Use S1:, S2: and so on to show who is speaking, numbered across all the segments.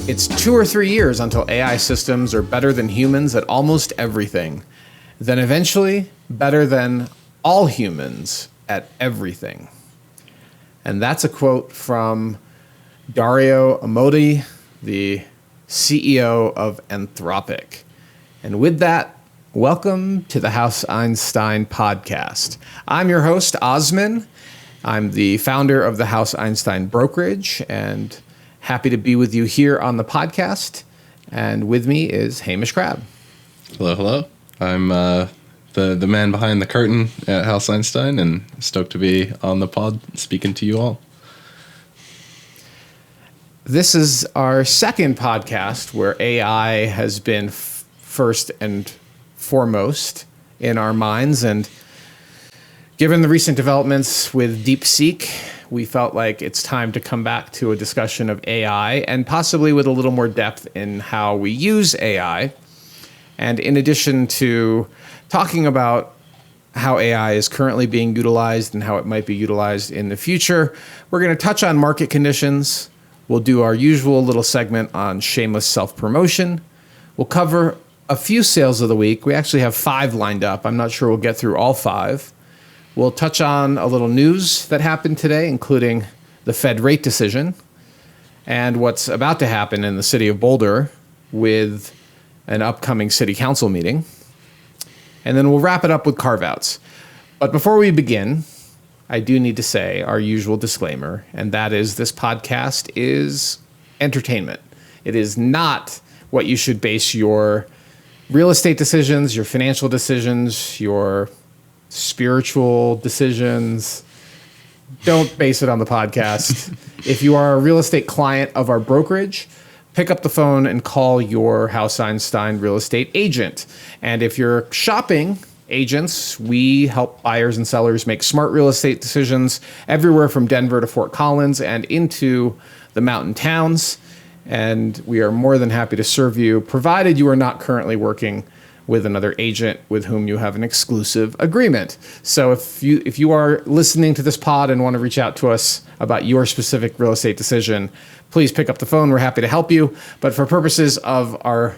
S1: It's 2 or 3 years until AI systems are better than humans at almost everything. Then eventually, better than all humans at everything. And that's a quote from Dario Amodei, the CEO of Anthropic. And with that, welcome to the House Einstein podcast. I'm your host, Osman. I'm the founder of the House Einstein brokerage and happy to be with you here on the podcast. And with me is Hamish Crab.
S2: Hello, hello. I'm the man behind the curtain at House Einstein and stoked to be on the pod speaking to you all.
S1: This is our second podcast where AI has been first and foremost in our minds. And given the recent developments with DeepSeek, we felt like it's time to come back to a discussion of AI and possibly with a little more depth in how we use AI. And in addition to talking about how AI is currently being utilized and how it might be utilized in the future, we're going to touch on market conditions. We'll do our usual little segment on shameless self-promotion. We'll cover a few sales of the week. We actually have 5 lined up. I'm not sure we'll get through all 5. We'll touch on a little news that happened today, including the Fed rate decision and what's about to happen in the city of Boulder with an upcoming city council meeting. And then we'll wrap it up with carve-outs. But before we begin, I do need to say our usual disclaimer, and that is this podcast is entertainment. It is not what you should base your real estate decisions, your financial decisions, your spiritual decisions. Don't base it on the podcast. If you are a real estate client of our brokerage, pick up the phone and call your House Einstein real estate agent. And if you're shopping agents, we help buyers and sellers make smart real estate decisions everywhere from Denver to Fort Collins and into the mountain towns. And we are more than happy to serve you, provided you are not currently working with another agent with whom you have an exclusive agreement. So if you are listening to this pod and want to reach out to us about your specific real estate decision, please pick up the phone. We're happy to help you. But for purposes of our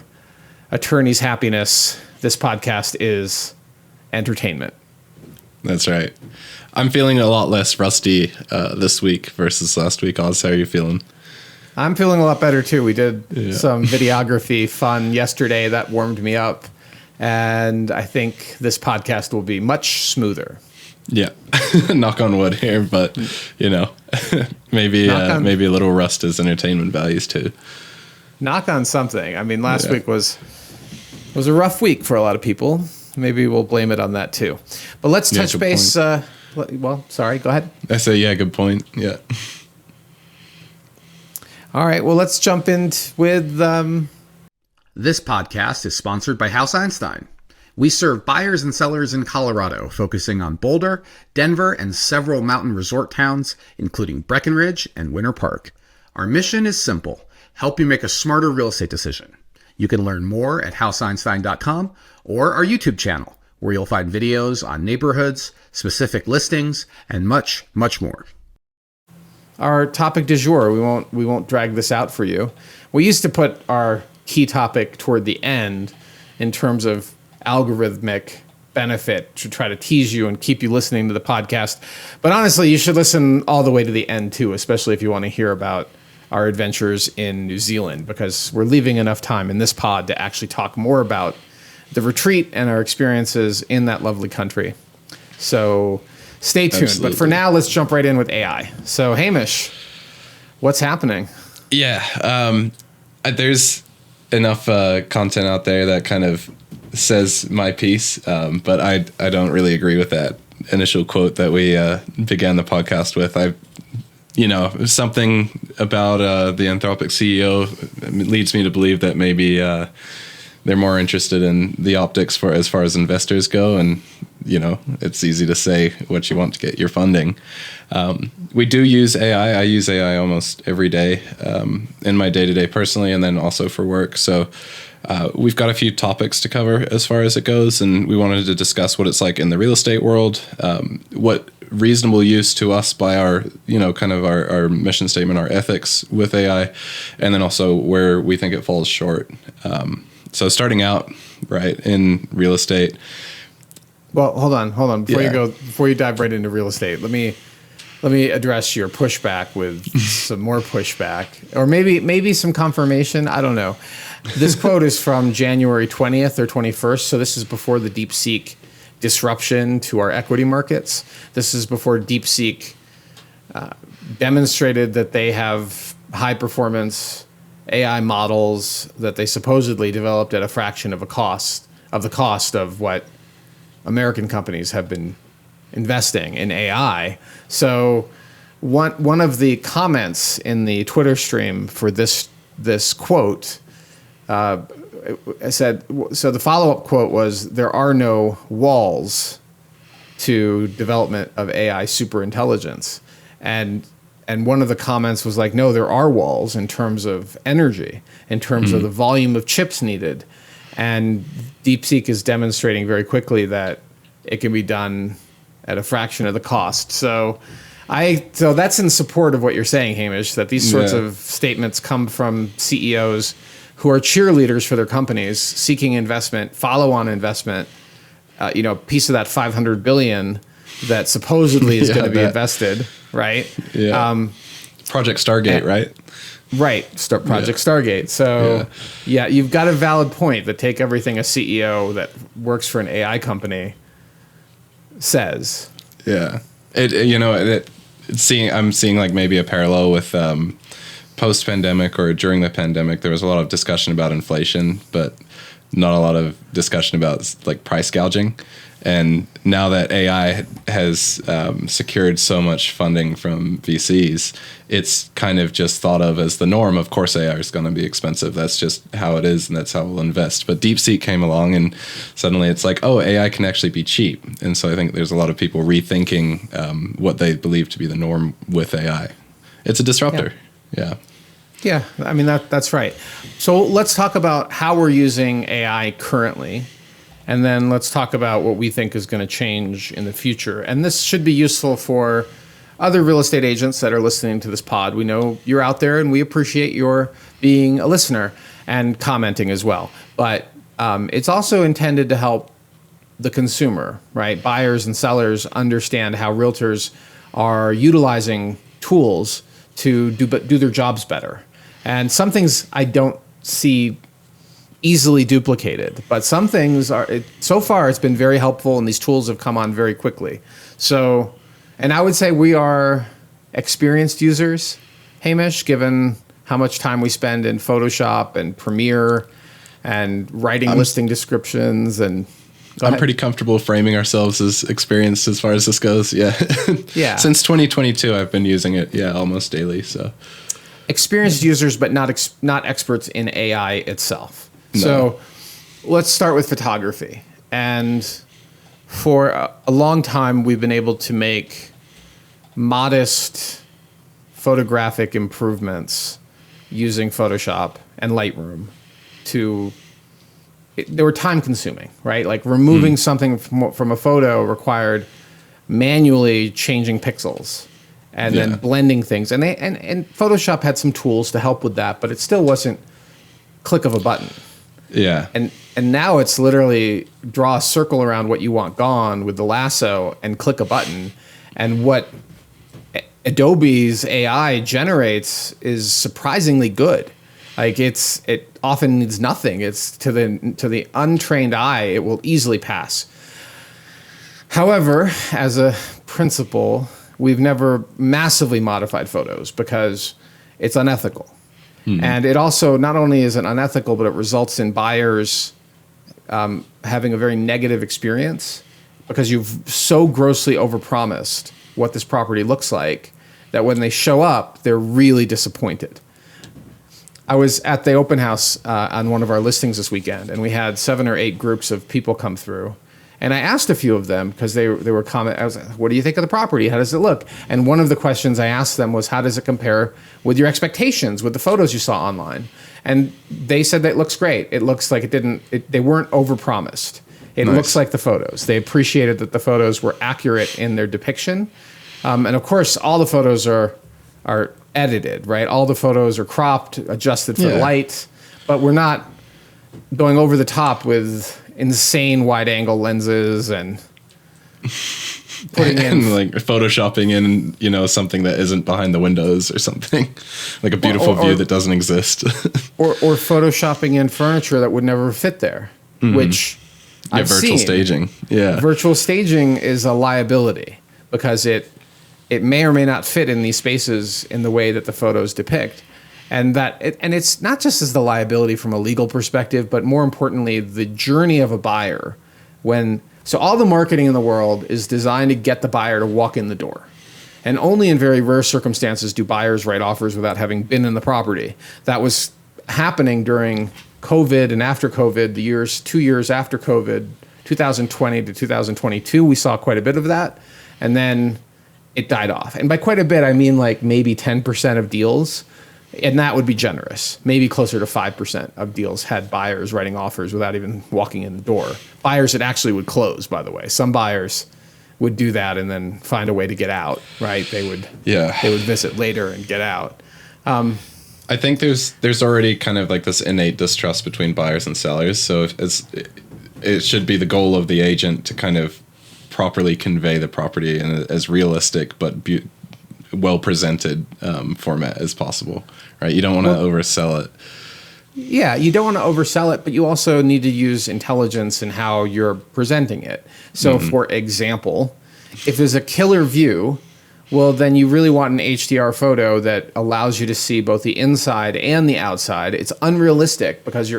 S1: attorney's happiness, this podcast is entertainment.
S2: That's right. I'm feeling a lot less rusty this week versus last week. Oz, how are you feeling?
S1: I'm feeling a lot better too. We did some videography fun yesterday that warmed me up. And I think this podcast will be much smoother.
S2: Yeah. Knock on wood here, but maybe a little rust is entertainment values too.
S1: Knock on something. I mean, last week was a rough week for a lot of people. Maybe we'll blame it on that too. But let's touch base. Well, sorry, go ahead.
S2: I say, good point. Yeah.
S1: All right. Well, let's jump in with. This podcast is sponsored by House Einstein. We serve buyers and sellers in Colorado, focusing on Boulder, Denver, and several mountain resort towns, including Breckenridge and Winter Park. Our mission is simple: help you make a smarter real estate decision. You can learn more at houseeinstein.com or our YouTube channel, where you'll find videos on neighborhoods, specific listings, and much, much more. Our topic du jour, we won't drag this out for you. We used to put our key topic toward the end in terms of algorithmic benefit to try to tease you and keep you listening to the podcast. But honestly, you should listen all the way to the end too, especially if you want to hear about our adventures in New Zealand, because we're leaving enough time in this pod to actually talk more about the retreat and our experiences in that lovely country. So stay tuned. Absolutely. But for now, let's jump right in with AI. So Hamish, what's happening?
S2: Yeah, there's enough content out there that kind of says my piece, but I don't really agree with that initial quote that we began the podcast with. Something about the Anthropic CEO leads me to believe that maybe they're more interested in the optics as far as investors go, and it's easy to say what you want to get your funding. We do use AI. I use AI almost every day in my day-to-day personally, and then also for work. So we've got a few topics to cover as far as it goes, and we wanted to discuss what it's like in the real estate world, what reasonable use to us by our, kind of our mission statement, our ethics with AI, and then also where we think it falls short. So starting out, right, in real estate.
S1: Well, hold on. Before you dive right into real estate, let me address your pushback with some more pushback, or maybe some confirmation. I don't know. This quote is from January 20th or 21st, so this is before the DeepSeek disruption to our equity markets. This is before DeepSeek demonstrated that they have high performance AI models that they supposedly developed at a fraction of the cost of what American companies have been investing in AI. So one of the comments in the Twitter stream for this quote said, so the follow-up quote was, "There are no walls to development of AI superintelligence." And one of the comments was like, no, there are walls in terms of energy, in terms of the volume of chips needed. And DeepSeek is demonstrating very quickly that it can be done at a fraction of the cost. So that's in support of what you're saying, Hamish, that these sorts of statements come from CEOs who are cheerleaders for their companies, seeking investment, follow-on investment, piece of that $500 billion that supposedly is going to be invested, right?
S2: Yeah. Project Stargate, right?
S1: Right, Project Stargate. So, yeah, you've got a valid point, that take everything a CEO that works for an AI company says.
S2: Yeah. I'm seeing like maybe a parallel with post-pandemic or during the pandemic. There was a lot of discussion about inflation, but not a lot of discussion about like price gouging. And now that AI has secured so much funding from VCs, it's kind of just thought of as the norm. Of course, AI is going to be expensive. That's just how it is, and that's how we'll invest. But DeepSeek came along, and suddenly it's like, oh, AI can actually be cheap. And so I think there's a lot of people rethinking what they believe to be the norm with AI. It's a disruptor. Yeah.
S1: Yeah, I mean, that's right. So let's talk about how we're using AI currently. And then let's talk about what we think is going to change in the future. And this should be useful for other real estate agents that are listening to this pod. We know you're out there, and we appreciate your being a listener and commenting as well. But it's also intended to help the consumer, right? Buyers and sellers understand how realtors are utilizing tools to do their jobs better. And some things I don't see easily duplicated, but some things so far it's been very helpful, and these tools have come on very quickly. So, and I would say we are experienced users, Hamish, given how much time we spend in Photoshop and Premiere and writing listing descriptions. And
S2: I'm pretty comfortable framing ourselves as experienced as far as this goes. Yeah.
S1: Yeah.
S2: Since 2022, I've been using it. Yeah. Almost daily. So
S1: experienced users, but not experts in AI itself. No. So let's start with photography. And for a long time, we've been able to make modest photographic improvements using Photoshop and Lightroom. They were time consuming, right? Like removing something from a photo required manually changing pixels and then blending things. And Photoshop had some tools to help with that, but it still wasn't click of a button.
S2: Yeah.
S1: And now it's literally draw a circle around what you want gone with the lasso and click a button. And what Adobe's AI generates is surprisingly good. Like it often needs nothing. It's to the untrained eye, it will easily pass. However, as a principle, we've never massively modified photos because it's unethical. And it also, not only is it unethical, but it results in buyers having a very negative experience because you've so grossly overpromised what this property looks like that when they show up, they're really disappointed. I was at the open house on one of our listings this weekend, and we had 7 or 8 groups of people come through. And I asked a few of them because they were commenting. I was like, "What do you think of the property? How does it look?" And one of the questions I asked them was, "How does it compare with your expectations, with the photos you saw online?" And they said that it looks great. It looks like they weren't overpromised. It
S2: Nice.
S1: looks like the photos. They appreciated that the photos were accurate in their depiction. And of course, all the photos are edited, right? All the photos are cropped, adjusted for the light, but we're not going over the top with insane wide angle lenses and putting in
S2: and like photoshopping in, you know, something that isn't behind the windows or something, like a beautiful view that doesn't exist.
S1: or photoshopping in furniture that would never fit there, which I've
S2: virtual
S1: seen.
S2: staging. Yeah.
S1: Virtual staging is a liability because it may or may not fit in these spaces in the way that the photos depict. And it's not just as the liability from a legal perspective, but more importantly, the journey of a buyer. So all the marketing in the world is designed to get the buyer to walk in the door. And only in very rare circumstances do buyers write offers without having been in the property. That was happening during COVID and after COVID, 2 years after COVID, 2020 to 2022, we saw quite a bit of that. And then it died off. And by quite a bit, I mean like maybe 10% of deals. And that would be generous. Maybe closer to 5% of deals had buyers writing offers without even walking in the door. Buyers that actually would close, by the way. Some buyers would do that and then find a way to get out, right? They would visit later and get out.
S2: I think there's already kind of like this innate distrust between buyers and sellers. So it should be the goal of the agent to kind of properly convey the property in as realistic but well presented format as possible, right? You don't want to oversell it.
S1: Yeah, you don't want to oversell it, but you also need to use intelligence in how you're presenting it. So, for example, if there's a killer view, well, then you really want an HDR photo that allows you to see both the inside and the outside. It's unrealistic because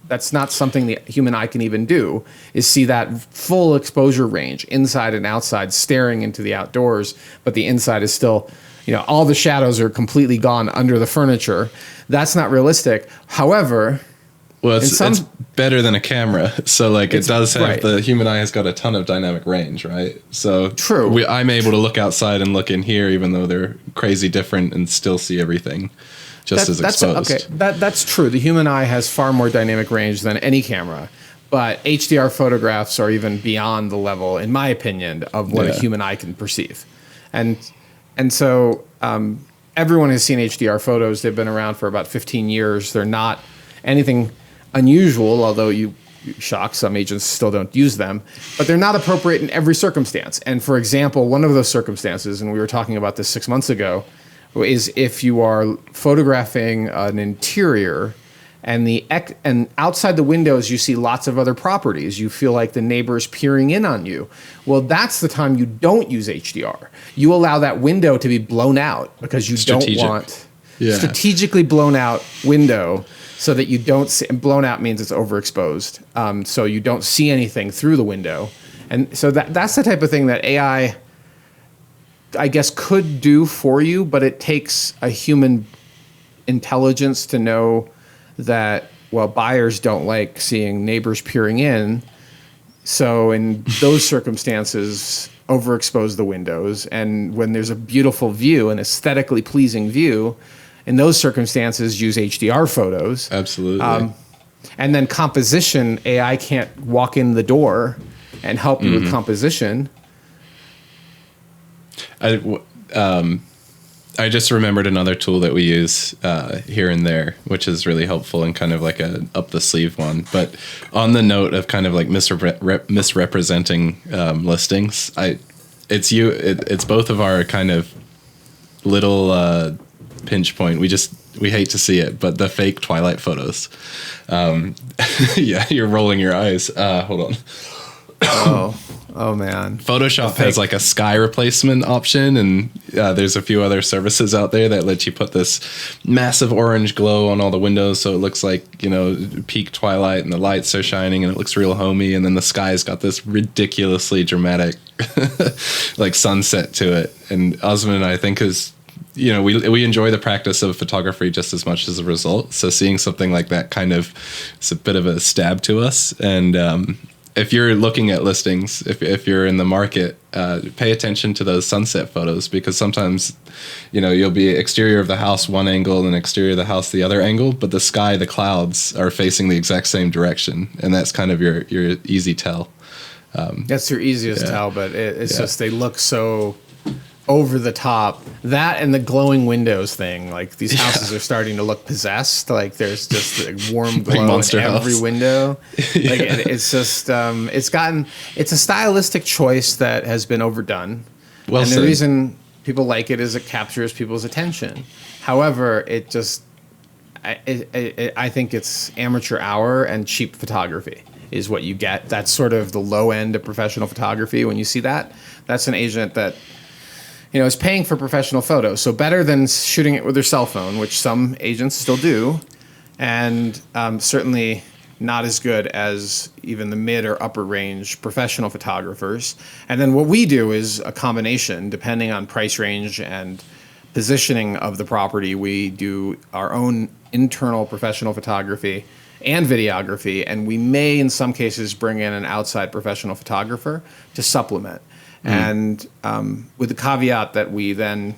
S1: that's not something the human eye can even do, is see that full exposure range, inside and outside, staring into the outdoors, but the inside is still, all the shadows are completely gone under the furniture. That's not realistic. However,
S2: well, it's better than a camera. So like it does have the human eye has got a ton of dynamic range, right? So
S1: true.
S2: I'm able to look outside and look in here, even though they're crazy different, and still see everything as exposed.
S1: Okay, that's true. The human eye has far more dynamic range than any camera, but HDR photographs are even beyond the level, in my opinion, of what a human eye can perceive. And so everyone has seen HDR photos. They've been around for about 15 years. They're not anything unusual, although you shock, some agents still don't use them, but they're not appropriate in every circumstance. And for example, one of those circumstances, and we were talking about this 6 months ago, is if you are photographing an interior and outside the windows you see lots of other properties, you feel like the neighbor's peering in on you. Well, that's the time you don't use HDR. You allow that window to be blown out because you don't want strategically blown out window, so that you don't see, and blown out means it's overexposed. So you don't see anything through the window. And so that's the type of thing that AI, I guess, could do for you, but it takes a human intelligence to know that, well, buyers don't like seeing neighbors peering in. So in those circumstances, overexpose the windows. And when there's a beautiful view, an aesthetically pleasing view, in those circumstances, use HDR photos.
S2: Absolutely.
S1: And then composition, AI can't walk in the door and help you with composition.
S2: I just remembered another tool that we use here and there, which is really helpful and kind of like a up the sleeve one. But on the note of kind of like misrepresenting listings, it's both of our kind of little pinch point. We hate to see it, but the fake Twilight photos. Yeah, you're rolling your eyes. Hold on.
S1: Oh man.
S2: Photoshop has like a sky replacement option, and there's a few other services out there that let you put this massive orange glow on all the windows, so it looks like, peak twilight and the lights are shining and it looks real homey, and then the sky's got this ridiculously dramatic like sunset to it. And Osman and I think we enjoy the practice of photography just as much as the result. So seeing something like that kind of, it's a bit of a stab to us. And if you're looking at listings, if you're in the market, pay attention to those sunset photos, because sometimes, you'll be exterior of the house one angle and exterior of the house the other angle, but the sky, the clouds are facing the exact same direction, and that's kind of your easy tell.
S1: That's your easiest tell, but it's just they look so over the top. That and the glowing windows thing, like these houses are starting to look possessed. Like there's just a warm glow
S2: Monster
S1: in every
S2: house.
S1: window. Like it's just it's a stylistic choice that has been overdone.
S2: Well
S1: and
S2: said.
S1: the reason people like it is it captures people's attention. However, it just I think it's amateur hour and cheap photography is what you get. That's sort of the low end of professional photography. When you see that, that's an agent that is paying for professional photos. So better than shooting it with their cell phone, which some agents still do, and certainly not as good as even the mid or upper range professional photographers. And then what we do is a combination, depending on price range and positioning of the property. We do our own internal professional photography and videography, and we may, in some cases, bring in an outside professional photographer to supplement. And with the caveat that we then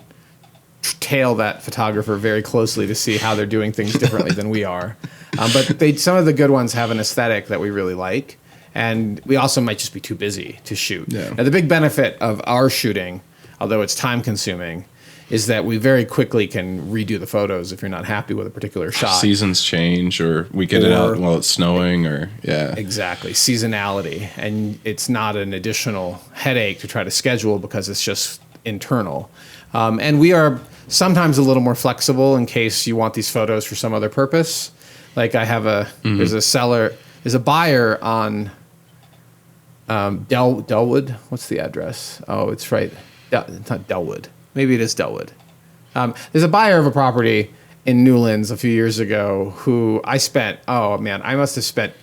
S1: tail that photographer very closely to see how they're doing things differently than we are. But some of the good ones have an aesthetic that we really like. And we also might just be too busy to shoot.
S2: Yeah.
S1: Now, the big benefit of our shooting, although it's time consuming, is that we very quickly can redo the photos if you're not happy with a particular shot.
S2: Seasons change, or we get it out while it's snowing, or
S1: Exactly. Seasonality. And it's not an additional headache to try to schedule because it's just internal. And we are sometimes a little more flexible in case you want these photos for some other purpose. Like I have there's a buyer on Delwood. What's the address? Oh, it's right. It's not Delwood. Maybe it is Delwood. There's a buyer of a property in Newlands a few years ago who I must have spent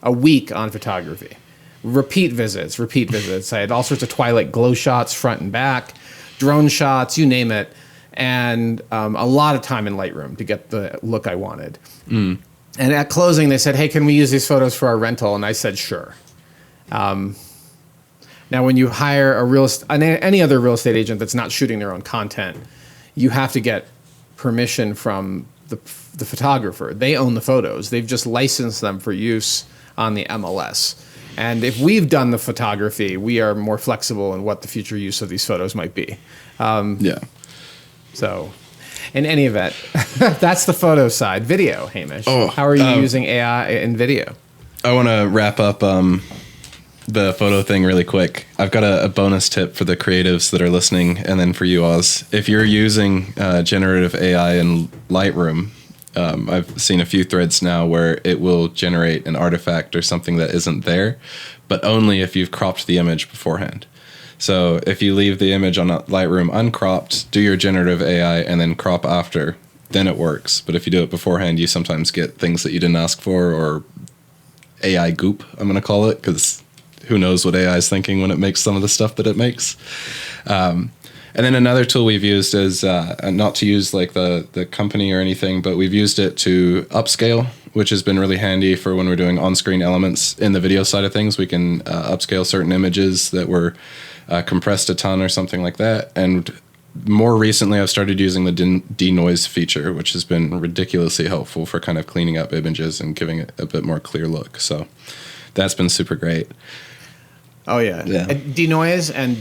S1: a week on photography. Repeat visits. I had all sorts of twilight glow shots, front and back, drone shots, you name it, and a lot of time in Lightroom to get the look I wanted. And at closing, they said, "Hey, can we use these photos for our rental?" And I said, "Sure." Now, when you hire any other real estate agent that's not shooting their own content, you have to get permission from the photographer. They own the photos. They've just licensed them for use on the MLS. And if we've done the photography, we are more flexible in what the future use of these photos might be. So, in any event, that's the photo side. Video, Hamish. How are you using AI in video?
S2: I want to wrap up the photo thing really quick. I've got a bonus tip for the creatives that are listening, and then for you, Oz. If you're using generative AI in Lightroom, I've seen a few threads now where it will generate an artifact or something that isn't there, but only if you've cropped the image beforehand. So if you leave the image on Lightroom uncropped, do your generative AI, and then crop after, then it works. But if you do it beforehand, you sometimes get things that you didn't ask for, or AI goop, I'm going to call it, because who knows what AI is thinking when it makes some of the stuff that it makes. And then another tool we've used is not to use like the company or anything, but we've used it to upscale, which has been really handy for when we're doing on-screen elements in the video side of things. We can upscale certain images that were compressed a ton or something like that. And more recently, I've started using the denoise feature, which has been ridiculously helpful for kind of cleaning up images and giving it a bit more clear look. So that's been super great.
S1: Oh, yeah. Denoise and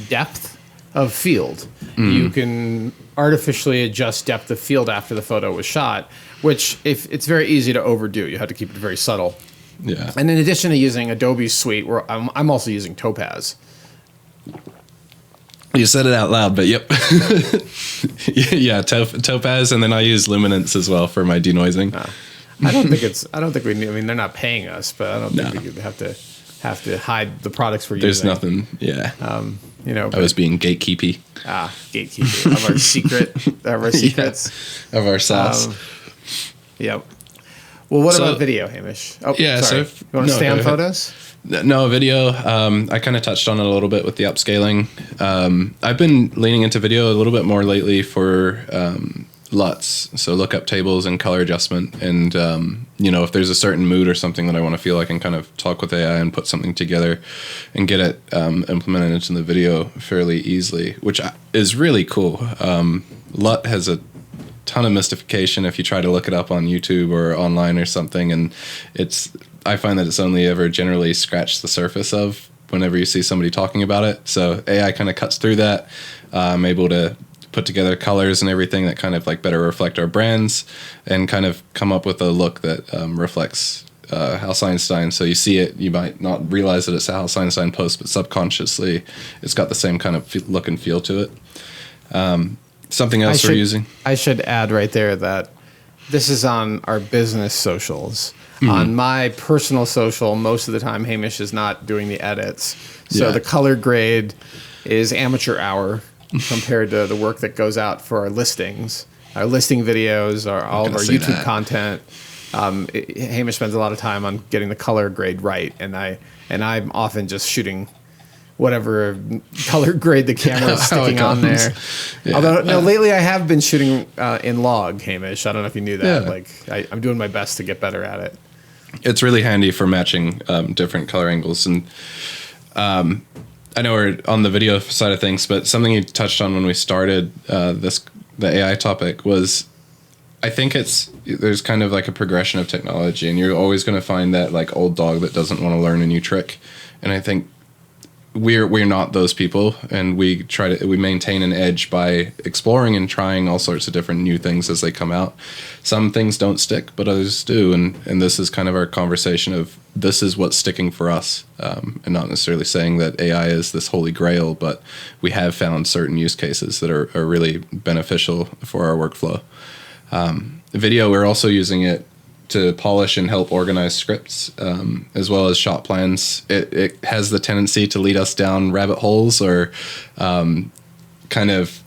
S1: depth of field. You can artificially adjust depth of field after the photo was shot, which if it's very easy to overdo. You have to keep it very subtle.
S2: Yeah.
S1: And in addition to using Adobe's suite, I'm also using Topaz.
S2: You said it out loud, but yep. Yeah, Topaz, and then I use Luminance as well for my denoising.
S1: I don't think we need. I mean, they're not paying us, but I don't think we have to hide the products we're
S2: There's
S1: using.
S2: nothing. Yeah.
S1: I
S2: was being gatekeepy.
S1: Gatekeeper of our secrets.
S2: Of our sauce.
S1: Yep. Well, what about video, Hamish? Oh,
S2: yeah.
S1: sorry.
S2: So
S1: You want to stay on photos?
S2: No, video. I kind of touched on it a little bit with the upscaling. I've been leaning into video a little bit more lately for LUTs, so lookup tables and color adjustment. And if there's a certain mood or something that I want to feel, I can kind of talk with AI and put something together and get it implemented into the video fairly easily, which is really cool. LUT has a ton of mystification if you try to look it up on YouTube or online or something, and I find that it's only ever generally scratched the surface of whenever you see somebody talking about it. So AI kind of cuts through that. I'm able to put together colors and everything that kind of like better reflect our brands and kind of come up with a look that reflects House Einstein. So you see it, you might not realize that it's a House Einstein post, but subconsciously it's got the same kind of look and feel to it. Something else we're using. I
S1: should add right there that this is on our business socials. Mm-hmm. On my personal social, most of the time Hamish is not doing the edits. So the color grade is amateur hour compared to the work that goes out for our listings, our listing videos, all of our YouTube content. Hamish spends a lot of time on getting the color grade right, and I'm often just shooting whatever color grade the camera is sticking on there. Yeah. Although lately I have been shooting in log, Hamish. I don't know if you knew that. Yeah. I'm doing my best to get better at it.
S2: It's really handy for matching different color angles, and I know we're on the video side of things, but something you touched on when we started the AI topic was, I think there's kind of like a progression of technology, and you're always going to find that like old dog that doesn't want to learn a new trick. And I think we're not those people, and we maintain an edge by exploring and trying all sorts of different new things as they come out. Some things don't stick, but others do, and this is kind of our conversation of this is what's sticking for us, and not necessarily saying that AI is this holy grail, but we have found certain use cases that are really beneficial for our workflow. Video, we're also using it to polish and help organize scripts, as well as shot plans. It has the tendency to lead us down rabbit holes or kind of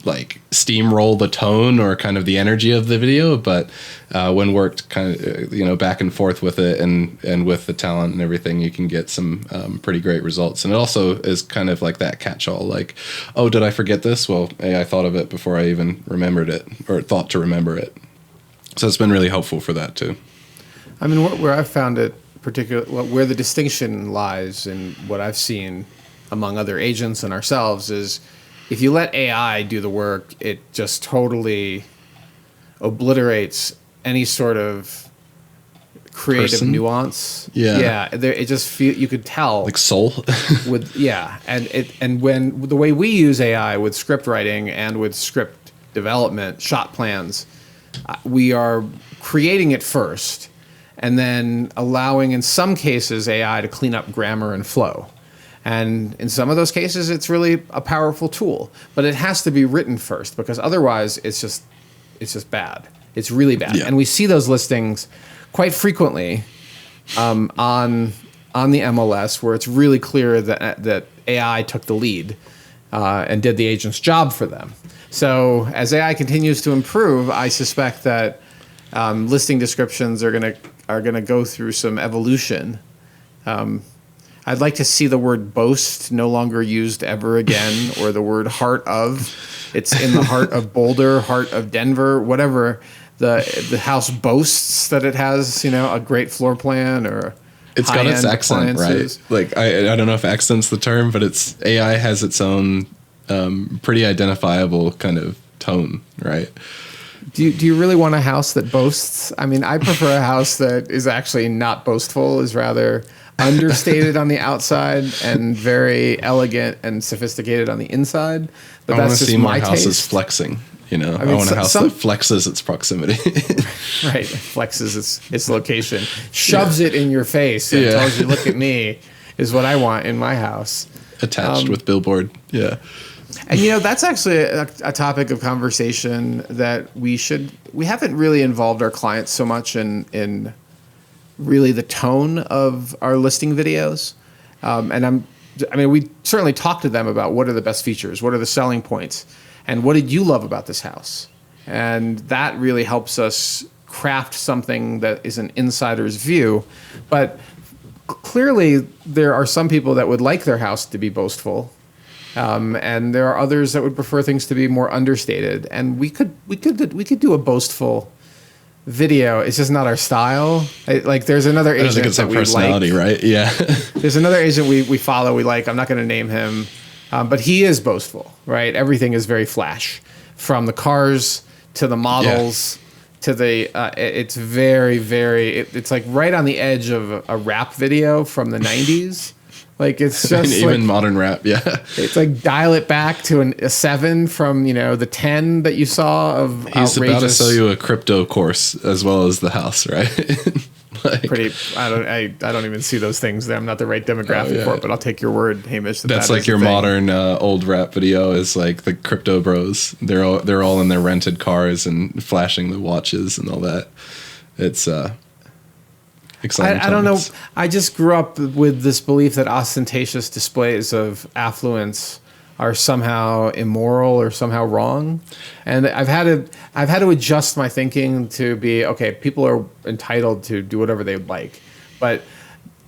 S2: like steamroll the tone or kind of the energy of the video. But when worked kind of back and forth with it and with the talent and everything, you can get some pretty great results. And it also is kind of like that catch-all, like, oh, did I forget this? Well, I thought of it before I even remembered it or thought to remember it. So it's been really helpful for that too.
S1: I mean, where I've found it where the distinction lies in what I've seen among other agents and ourselves is if you let AI do the work, it just totally obliterates any sort of creative nuance. Yeah. It just you could tell
S2: like soul.
S1: And when the way we use AI with script writing and with script development, shot plans, we are creating it first and then allowing, in some cases, AI to clean up grammar and flow. And in some of those cases, it's really a powerful tool. But it has to be written first, because otherwise it's just bad. It's really bad. Yeah. And we see those listings quite frequently on the MLS, where it's really clear that AI took the lead and did the agent's job for them. So as AI continues to improve, I suspect that listing descriptions are gonna go through some evolution. I'd like to see the word boast no longer used ever again, or the word heart of. It's in the heart of Boulder, heart of Denver, whatever. The house boasts that it has, a great floor plan or
S2: it's got its accent, right? Like I don't know if accent's the term, but AI has its own pretty identifiable kind of tone, right?
S1: Do you really want a house that boasts? I mean, I prefer a house that is actually not boastful, is rather understated on the outside and very elegant and sophisticated on the inside. But
S2: I want to see more houses flexing. I want a house that flexes its proximity.
S1: Right, flexes its location, shoves it in your face and tells you, "Look at me," is what I want in my house.
S2: Attached with billboard, yeah.
S1: And that's actually a topic of conversation that we haven't really involved our clients so much in really the tone of our listing videos. We certainly talk to them about what are the best features, what are the selling points, and what did you love about this house? And that really helps us craft something that is an insider's view. But clearly there are some people that would like their house to be boastful. And there are others that would prefer things to be more understated. And we could do a boastful video. It's just not our style. Like there's another agent
S2: I don't think it's
S1: that
S2: our
S1: we
S2: personality,
S1: like.
S2: right? Yeah.
S1: There's another agent we follow. We like. I'm not going to name him, but he is boastful, right? Everything is very flash, from the cars to the models to the. It's very it's like right on the edge of a rap video from the '90s. Like it's just
S2: even modern rap, yeah.
S1: It's like dial it back to a 7 from the 10 that you saw of
S2: He's
S1: outrageous.
S2: about to sell you a crypto course as well as the house, right? Like,
S1: pretty. I don't even see those things. I'm not the right demographic for it, but I'll take your word, Hamish.
S2: That's
S1: that
S2: like
S1: is
S2: your
S1: the thing.
S2: modern old rap video is like the crypto bros. They're all in their rented cars and flashing the watches and all that. It's exciting.
S1: I don't know. I just grew up with this belief that ostentatious displays of affluence are somehow immoral or somehow wrong, and I've had to adjust my thinking to be okay. People are entitled to do whatever they like, but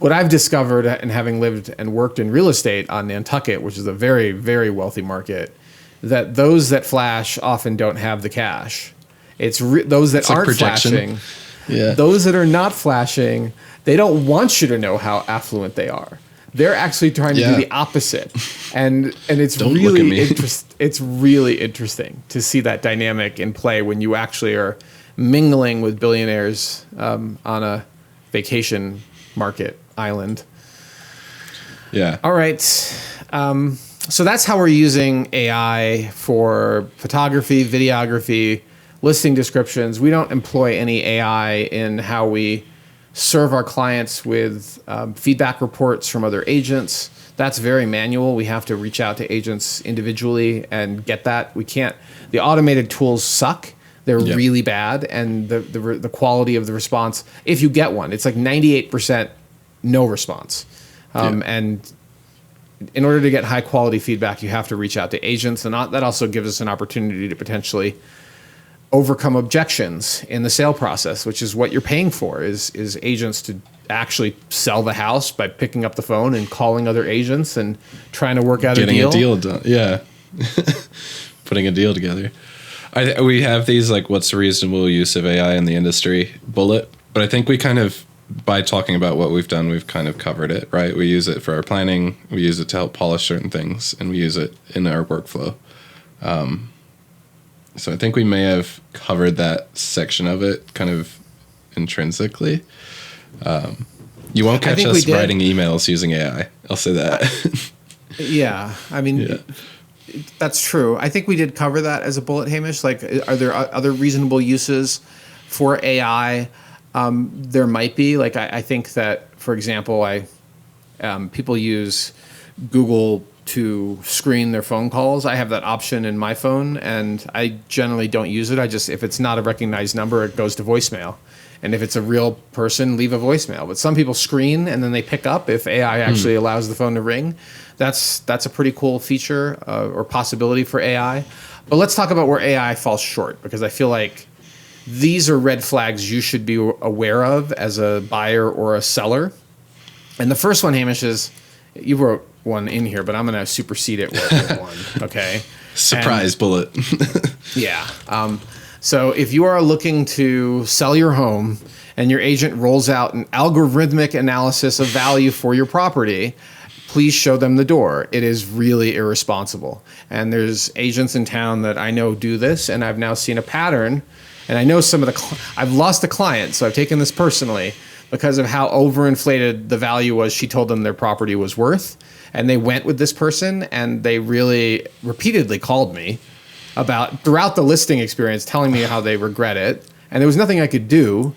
S1: what I've discovered, and having lived and worked in real estate on Nantucket, which is a very, very wealthy market, that those that flash often don't have the cash. It's those that aren't flashing.
S2: Yeah.
S1: Those that are not flashing, they don't want you to know how affluent they are. They're actually trying to do the opposite, and it's
S2: Don't
S1: really
S2: look at me.
S1: It's really interesting to see that dynamic in play when you actually are mingling with billionaires on a vacation market island.
S2: Yeah.
S1: All right. So that's how we're using AI for photography, videography, listing descriptions. We don't employ any AI in how we serve our clients with feedback reports from other agents. That's very manual. We have to reach out to agents individually and get that. We can't. The automated tools suck. They're really bad, and the quality of the response, if you get one, it's like 98% no response. And in order to get high quality feedback, you have to reach out to agents, and that also gives us an opportunity to potentially overcome objections in the sale process, which is what you're paying for, is agents to actually sell the house by picking up the phone and calling other agents and trying to work out
S2: Getting
S1: a deal.
S2: done. Yeah. Putting a deal together. We have these like, what's the reasonable use of AI in the industry bullet, but I think we kind of, by talking about what we've done, we've kind of covered it, right? We use it for our planning, we use it to help polish certain things, and we use it in our workflow. So I think we may have covered that section of it kind of intrinsically. You won't catch us writing emails using AI. I'll say that.
S1: Yeah. I mean, that's true. I think we did cover that as a bullet, Hamish. Like, are there other reasonable uses for AI? There might be. Like, I think that, for example, people use Google to screen their phone calls. I have that option in my phone, and I generally don't use it. If it's not a recognized number, it goes to voicemail. And if it's a real person, leave a voicemail. But some people screen and then they pick up if AI actually allows the phone to ring. That's a pretty cool feature or possibility for AI. But let's talk about where AI falls short, because I feel like these are red flags you should be aware of as a buyer or a seller. And the first one, Hamish, is you wrote one in here, but I'm going to supersede it with one. Okay.
S2: Surprise bullet.
S1: Yeah. So if you are looking to sell your home and your agent rolls out an algorithmic analysis of value for your property, please show them the door. It is really irresponsible. And there's agents in town that I know do this, and I've now seen a pattern. And I know I've lost a client, so I've taken this personally because of how overinflated the value was she told them their property was worth. And they went with this person, and they really repeatedly called me throughout the listing experience, telling me how they regret it. And there was nothing I could do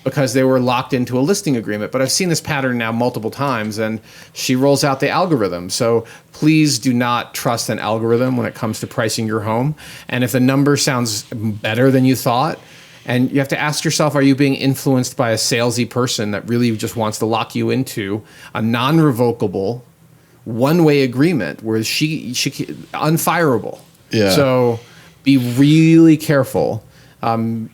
S1: because they were locked into a listing agreement. But I've seen this pattern now multiple times, and she rolls out the algorithm. So please do not trust an algorithm when it comes to pricing your home. And if the number sounds better than you thought, and you have to ask yourself, are you being influenced by a salesy person that really just wants to lock you into a non-revocable one-way agreement where she unfireable?
S2: Yeah.
S1: So be really careful on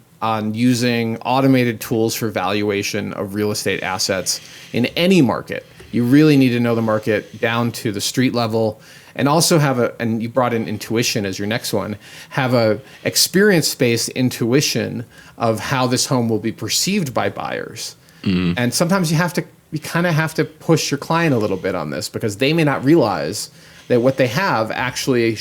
S1: using automated tools for valuation of real estate assets in any market. you really need to know the market down to the street level, and also and you brought in intuition as your next one, have a experience-based intuition of how this home will be perceived by buyers. And sometimes you kind of have to push your client a little bit on this, because they may not realize that what they have actually,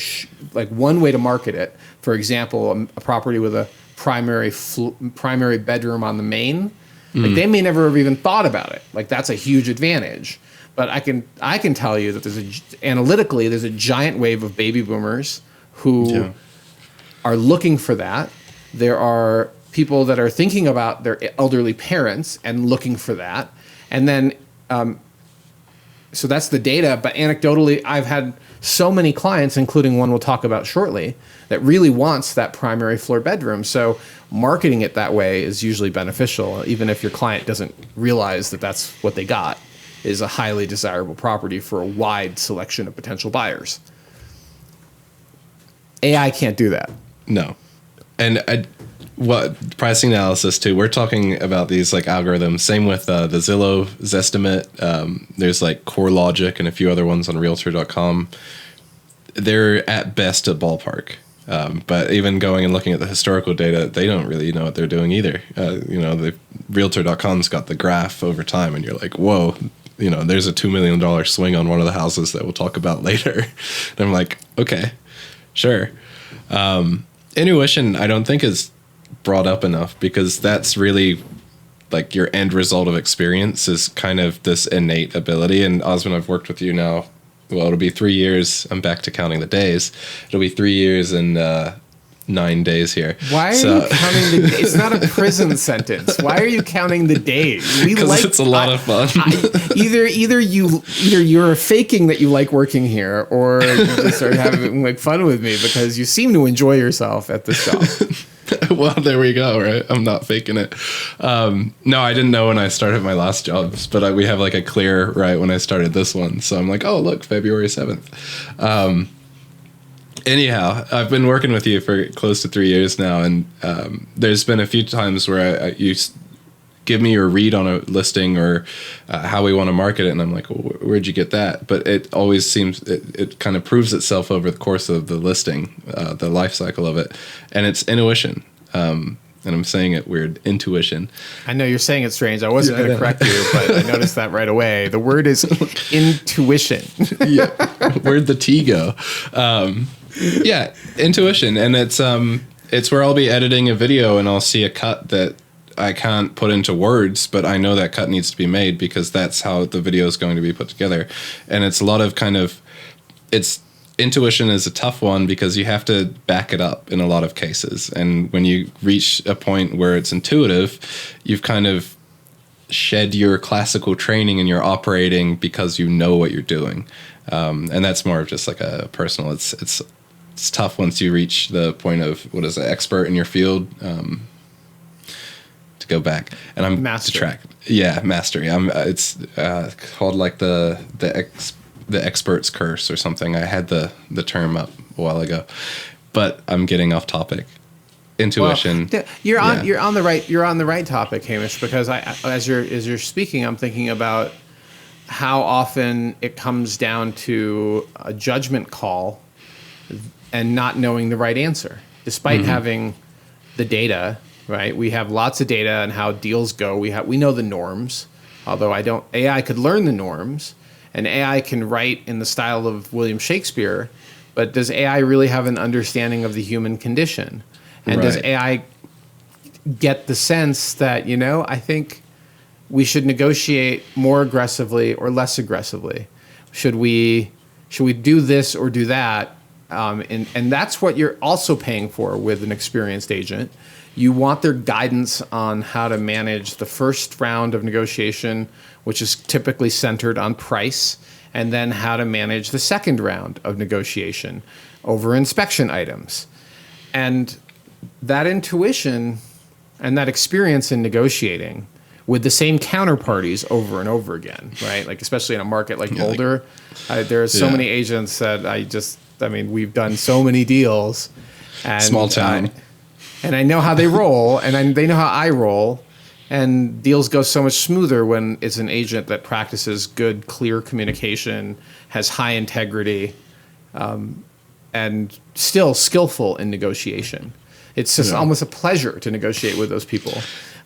S1: like one way to market it, for example, a property with a primary bedroom on the main, like they may never have even thought about it. Like that's a huge advantage. But I can tell you that analytically there's a giant wave of baby boomers who are looking for that. There are people that are thinking about their elderly parents and looking for that. And then, so that's the data. But anecdotally, I've had so many clients, including one we'll talk about shortly, that really wants that primary floor bedroom. So marketing it that way is usually beneficial, even if your client doesn't realize that that's what they got, is a highly desirable property for a wide selection of potential buyers. AI can't do that.
S2: No. And pricing analysis too, we're talking about these like algorithms, same with the Zillow Zestimate. There's like CoreLogic and a few other ones on realtor.com. They're at best a ballpark. But even going and looking at the historical data, they don't really know what they're doing either. The realtor.com's got the graph over time, and you're like, whoa, there's a $2 million swing on one of the houses that we'll talk about later. And I'm like, okay, sure. Intuition, I don't think is brought up enough, because that's really like your end result of experience is kind of this innate ability. And Osman, I've worked with you now. Well, it'll be 3 years. I'm back to counting the days. It'll be 3 years and 9 days here.
S1: Why are you counting the days? It's not a prison sentence. Why are you counting the days?
S2: Because it's a lot of fun.
S1: Either you're faking that you like working here, or you just are having like fun with me because you seem to enjoy yourself at this job.
S2: Well, there we go, right? I'm not faking it. No, I didn't know when I started my last jobs, but we have like a clear right when I started this one. So I'm like, oh, look, February 7th. Anyhow, I've been working with you for close to 3 years now, and there's been a few times where you give me your read on a listing or how we want to market it, and I'm like, well, where'd you get that? But it always seems it kind of proves itself over the course of the listing, the life cycle of it, and it's intuition. And I'm saying it weird, intuition.
S1: I know you're saying it strange. I wasn't going to correct you, but I noticed that right away. The word is intuition.
S2: Yeah, where'd the T go? Yeah, intuition, and it's where I'll be editing a video and I'll see a cut that I can't put into words, but I know that cut needs to be made because that's how the video is going to be put together. And it's a lot of intuition is a tough one because you have to back it up in a lot of cases. And when you reach a point where it's intuitive, you've kind of shed your classical training and you're operating because you know what you're doing. And that's more of just like a personal, it's tough once you reach the point of, what is it, expert in your field, go back, and I'm
S1: master.
S2: To track. Yeah, mastery. It's called like the expert's curse or something. I had the term up a while ago, but I'm getting off topic. Intuition.
S1: Well, you're on the right topic, Hamish, because as you're speaking, I'm thinking about how often it comes down to a judgment call and not knowing the right answer, despite having the data. Right, we have lots of data on how deals go. We know the norms, although AI could learn the norms, and AI can write in the style of William Shakespeare, but does AI really have an understanding of the human condition? And does AI get the sense that, I think we should negotiate more aggressively or less aggressively? Should we do this or do that? And that's what you're also paying for with an experienced agent. You want their guidance on how to manage the first round of negotiation, which is typically centered on price, and then how to manage the second round of negotiation over inspection items. And that intuition and that experience in negotiating with the same counterparties over and over again, right? Like, especially in a market like Boulder, there are so many agents that we've done so many deals. And
S2: small town.
S1: And I know how they roll, and they know how I roll. And deals go so much smoother when it's an agent that practices good, clear communication, has high integrity, and still skillful in negotiation. It's just almost a pleasure to negotiate with those people.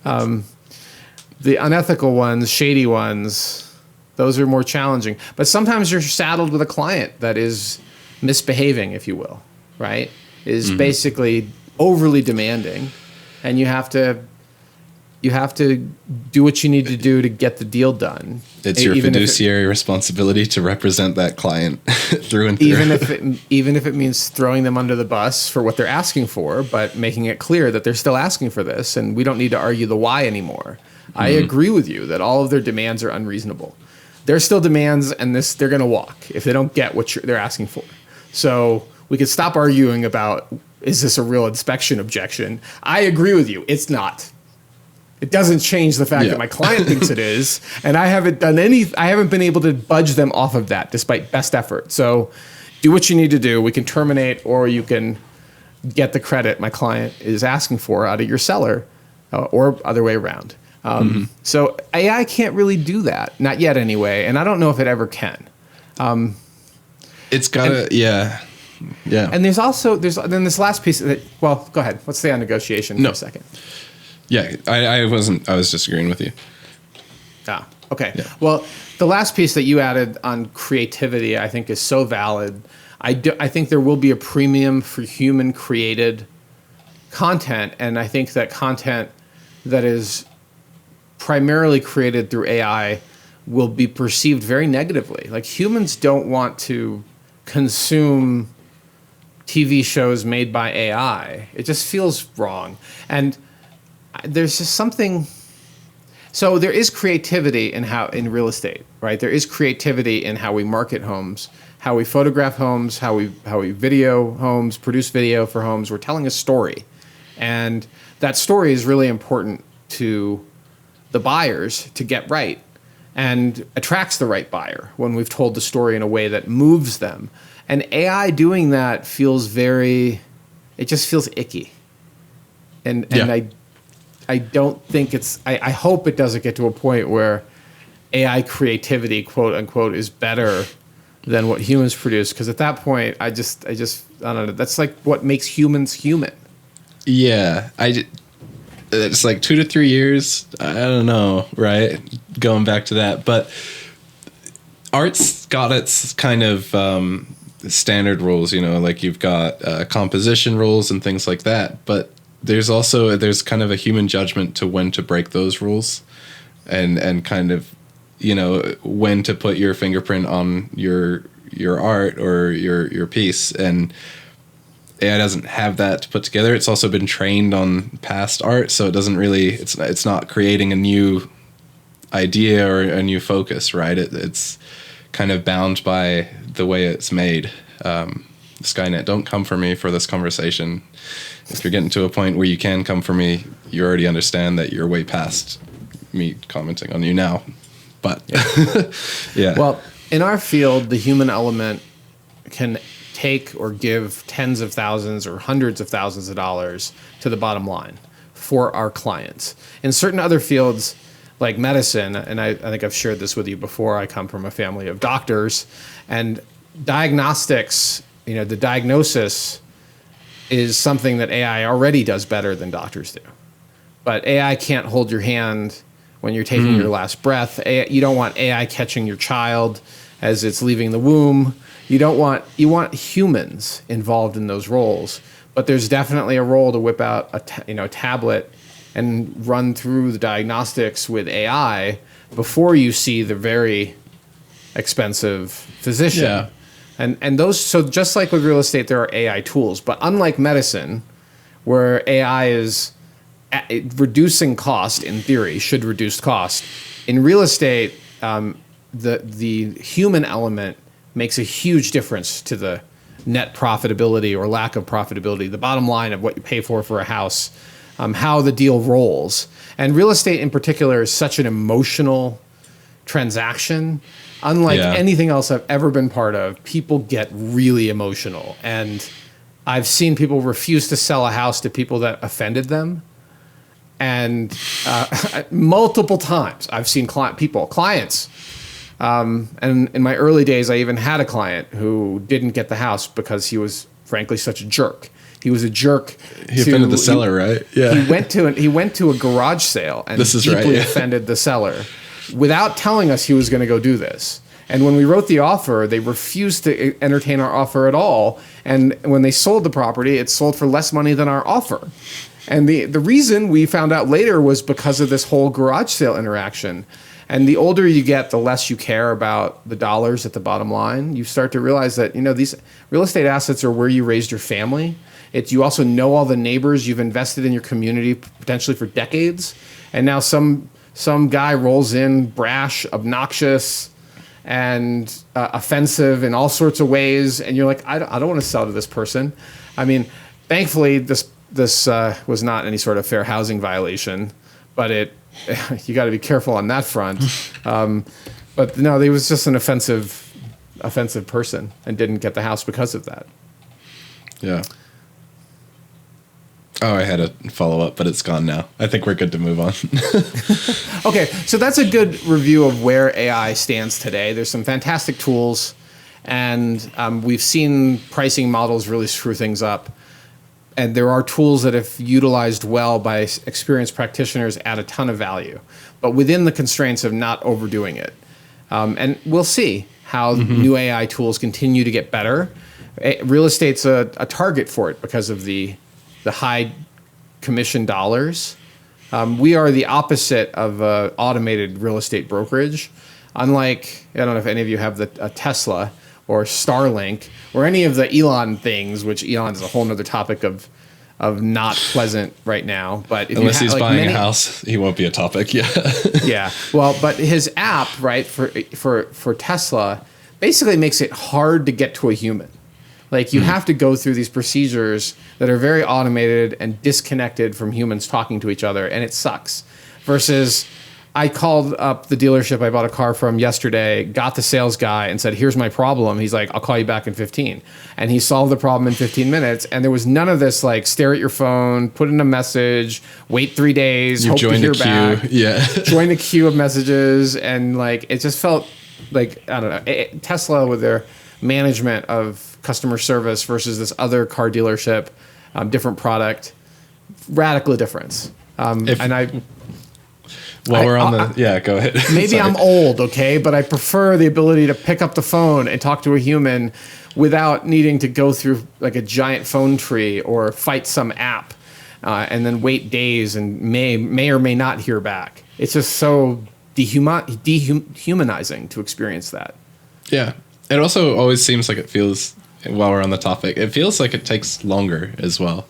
S1: The unethical ones, shady ones, those are more challenging. But sometimes you're saddled with a client that is misbehaving, if you will, right? Is basically overly demanding, and you have to do what you need to do to get the deal done.
S2: It's your fiduciary responsibility to represent that client through and through.
S1: Even if it means throwing them under the bus for what they're asking for, but making it clear that they're still asking for this, and we don't need to argue the why anymore. I agree with you that all of their demands are unreasonable. They're still demands, and they're going to walk if they don't get what they're asking for. So we could stop arguing about, is this a real inspection objection? I agree with you. It's not. It doesn't change the fact that my client thinks it is, and I haven't been able to budge them off of that despite best effort. So do what you need to do. We can terminate, or you can get the credit my client is asking for out of your seller, or other way around. So AI can't really do that, not yet anyway, and I don't know if it ever can.
S2: It's gotta, yeah.
S1: And there's this last piece that, well, go ahead. Let's stay on negotiation for a second.
S2: Yeah, I was disagreeing with you.
S1: Ah, okay.
S2: Yeah.
S1: Well, the last piece that you added on creativity, I think, is so valid. I think there will be a premium for human created content, and I think that content that is primarily created through AI will be perceived very negatively. Like, humans don't want to consume TV shows made by AI. It just feels wrong. And there's just something. So there is creativity in real estate, right? There is creativity in how we market homes, how we photograph homes, how we video homes, produce video for homes. We're telling a story, and that story is really important to the buyers to get right, and attracts the right buyer when we've told the story in a way that moves them. And AI doing that feels it just feels icky, and I don't think I hope it doesn't get to a point where AI creativity, quote unquote, is better than what humans produce. Because at that point, I don't know. That's like what makes humans human.
S2: Yeah. It's like 2 to 3 years. I don't know. Right. Going back to that. But art's got its kind of standard rules, like you've got composition rules and things like that. But there's kind of a human judgment to when to break those rules, and kind of, when to put your fingerprint on your art or your piece. And AI doesn't have that to put together. It's also been trained on past art, so it doesn't really, it's not creating a new idea or a new focus, right? It's kind of bound by the way it's made. Skynet, don't come for me for this conversation. If you're getting to a point where you can come for me, you already understand that you're way past me commenting on you now. But yeah.
S1: Well, in our field, the human element can take or give tens of thousands or hundreds of thousands of dollars to the bottom line for our clients. In certain other fields, like medicine, and I think I've shared this with you before, I come from a family of doctors, and diagnostics, the diagnosis is something that AI already does better than doctors do. But AI can't hold your hand when you're taking your last breath. You don't want AI catching your child as it's leaving the womb. You want humans involved in those roles. But there's definitely a role to whip out a tablet and run through the diagnostics with AI before you see the very expensive physician.
S2: Yeah.
S1: And those, so just like with real estate, there are AI tools, but unlike medicine, where AI is reducing cost, in theory, should reduce cost, in real estate, the human element makes a huge difference to the net profitability or lack of profitability, the bottom line of what you pay for a house, how the deal rolls. And real estate in particular is such an emotional transaction. Unlike anything else I've ever been part of, people get really emotional. And I've seen people refuse to sell a house to people that offended them. And multiple times I've seen clients. And in my early days, I even had a client who didn't get the house because he was frankly such a jerk. He was a jerk.
S2: He offended the seller, right? Yeah.
S1: He went to a garage sale and deeply offended the seller without telling us he was going to go do this. And when we wrote the offer, they refused to entertain our offer at all. And when they sold the property, it sold for less money than our offer. And the reason we found out later was because of this whole garage sale interaction. And the older you get, the less you care about the dollars at the bottom line. You start to realize that, these real estate assets are where you raised your family. You also know all the neighbors. You've invested in your community potentially for decades. And now some guy rolls in brash, obnoxious, and offensive in all sorts of ways. And you're like, I don't want to sell to this person. I mean, thankfully, this was not any sort of fair housing violation, but you got to be careful on that front. But no, he was just an offensive person and didn't get the house because of that.
S2: Yeah. Oh, I had a follow-up, but it's gone now. I think we're good to move on.
S1: Okay, so that's a good review of where AI stands today. There's some fantastic tools, and we've seen pricing models really screw things up. And there are tools that, if utilized well by experienced practitioners, add a ton of value, but within the constraints of not overdoing it. And we'll see how new AI tools continue to get better. Real estate's a target for it because of the high commission dollars. We are the opposite of automated real estate brokerage. Unlike, I don't know if any of you have a Tesla or Starlink or any of the Elon things, which Elon is a whole nother topic of not pleasant right now. But if
S2: unless he's buying a house, he won't be a topic. Yeah.
S1: Yeah. Well, but his app, right, for Tesla basically makes it hard to get to a human. Like you have to go through these procedures that are very automated and disconnected from humans talking to each other, and it sucks. Versus I called up the dealership I bought a car from yesterday, got the sales guy and said, here's my problem. He's like, I'll call you back in 15. And he solved the problem in 15 minutes. And there was none of this like stare at your phone, put in a message, wait 3 days, hope to hear back.
S2: Yeah.
S1: Join the queue of messages. And like, it just felt like, I don't know, Tesla with their management of customer service versus this other car dealership, different product, radical difference.
S2: We're on go ahead.
S1: Maybe
S2: Sorry.
S1: I'm old, okay, but I prefer the ability to pick up the phone and talk to a human without needing to go through like a giant phone tree or fight some app and then wait days and may or may not hear back. It's just so dehumanizing to experience that.
S2: Yeah. It also always seems like it feels, while we're on the topic, it feels like it takes longer as well.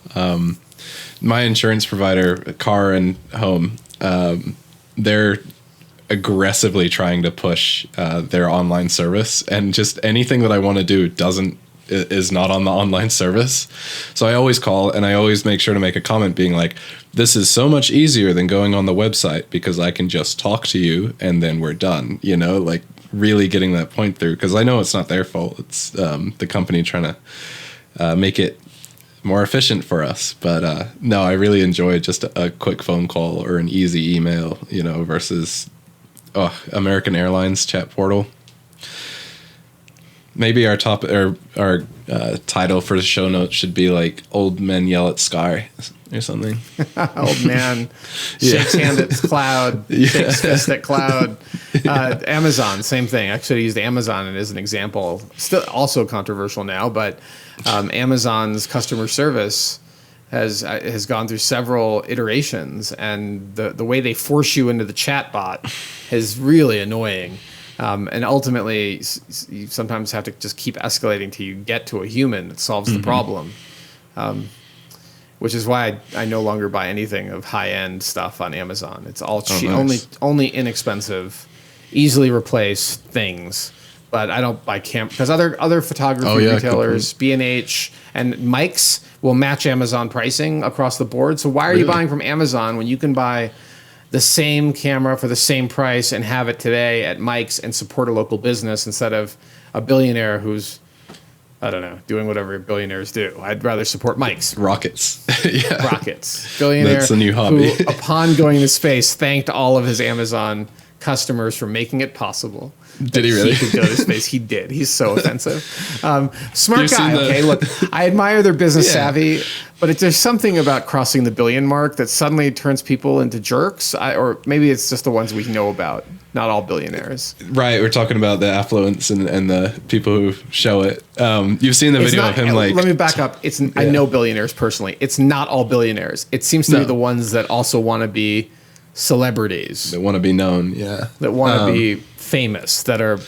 S2: My insurance provider, car and home, they're aggressively trying to push their online service, and just anything that I want to do is not on the online service. So I always call and I always make sure to make a comment being like, this is so much easier than going on the website because I can just talk to you and then we're done, like really getting that point through, because I know it's not their fault. It's the company trying to make it more efficient for us. But no, I really enjoy just a quick phone call or an easy email, versus American Airlines chat portal. Maybe our title for the show notes should be like "Old Men Yell at Sky" or something.
S1: Old man shakes hand at cloud, shakes fist at cloud. Amazon, same thing. I actually used Amazon as an example. Still also controversial now, but Amazon's customer service has gone through several iterations, and the way they force you into the chat bot is really annoying. And ultimately, you sometimes have to just keep escalating till you get to a human that solves the problem. Which is why I no longer buy anything of high-end stuff on Amazon. It's all cheap,
S2: nice.
S1: only inexpensive, easily replaced things. But I don't buy because other photography retailers, B&H and Mike's will match Amazon pricing across the board. So why are you buying from Amazon when you can buy the same camera for the same price and have it today at Mike's and support a local business instead of a billionaire who's I don't know, doing whatever billionaires do. I'd rather support Mike's.
S2: Rockets. Yeah.
S1: Rockets. Billionaire.
S2: That's a new hobby.
S1: Who, upon going to space, thanked all of his Amazon customers for making it possible.
S2: Did he really?
S1: He could go to space. He did. He's so offensive. Smart
S2: You've
S1: guy.
S2: seen
S1: Okay, look, I admire their business
S2: Yeah.
S1: savvy, but there's something about crossing the billion mark that suddenly turns people into jerks. Or maybe it's just the ones we know about. Not all billionaires.
S2: Right, we're talking about the affluence and the people who show it. You've seen the video of him like.
S1: Let me back up. I know billionaires personally. It's not all billionaires. It seems to be the ones that also want to be celebrities.
S2: That want to be known, yeah.
S1: That want to be famous, that are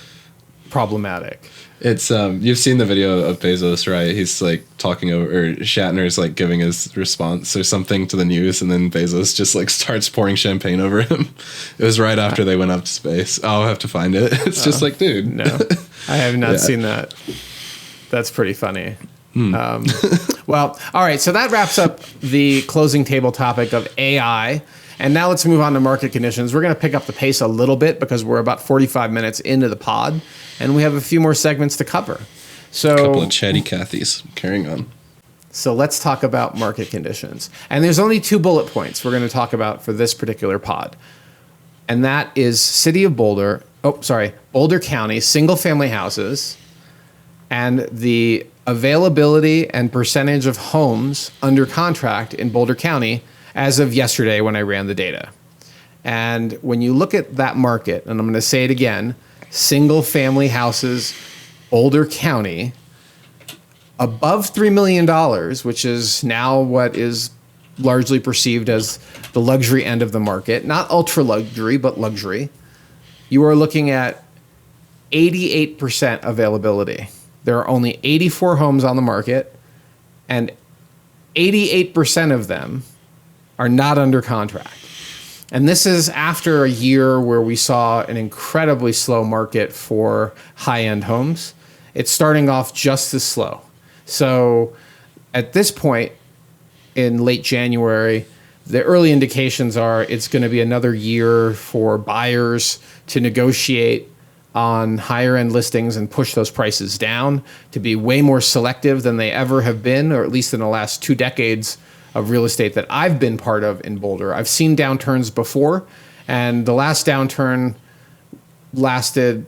S1: problematic.
S2: It's you've seen the video of Bezos, right? He's like talking over, or Shatner's like giving his response or something to the news, and then Bezos just like starts pouring champagne over him. It was right after they went up to space. I'll have to find it. It's just like, dude.
S1: No, I have not seen that. That's pretty funny. Well, all right. So that wraps up the closing table topic of AI. And now let's move on to market conditions. We're going to pick up the pace a little bit because we're about 45 minutes into the pod, and we have a few more segments to cover. So,
S2: A couple of chatty Cathys carrying on.
S1: So let's talk about market conditions. And there's only 2 bullet points we're going to talk about for this particular pod. And that is City of Boulder, Boulder County, single-family houses, and the availability and percentage of homes under contract in Boulder County as of yesterday when I ran the data. And when you look at that market, and I'm going to say it again, single-family houses, Boulder County, above $3 million, which is now what is largely perceived as the luxury end of the market, not ultra-luxury, but luxury, you are looking at 88% availability. There are only 84 homes on the market, and 88% of them are not under contract. And this is after a year where we saw an incredibly slow market for high-end homes. It's starting off just as slow. So at this point in late January, the early indications are it's going to be another year for buyers to negotiate on higher end listings and push those prices down, to be way more selective than they ever have been, or at least in the last 2 decades of real estate that I've been part of in Boulder. I've seen downturns before, and the last downturn lasted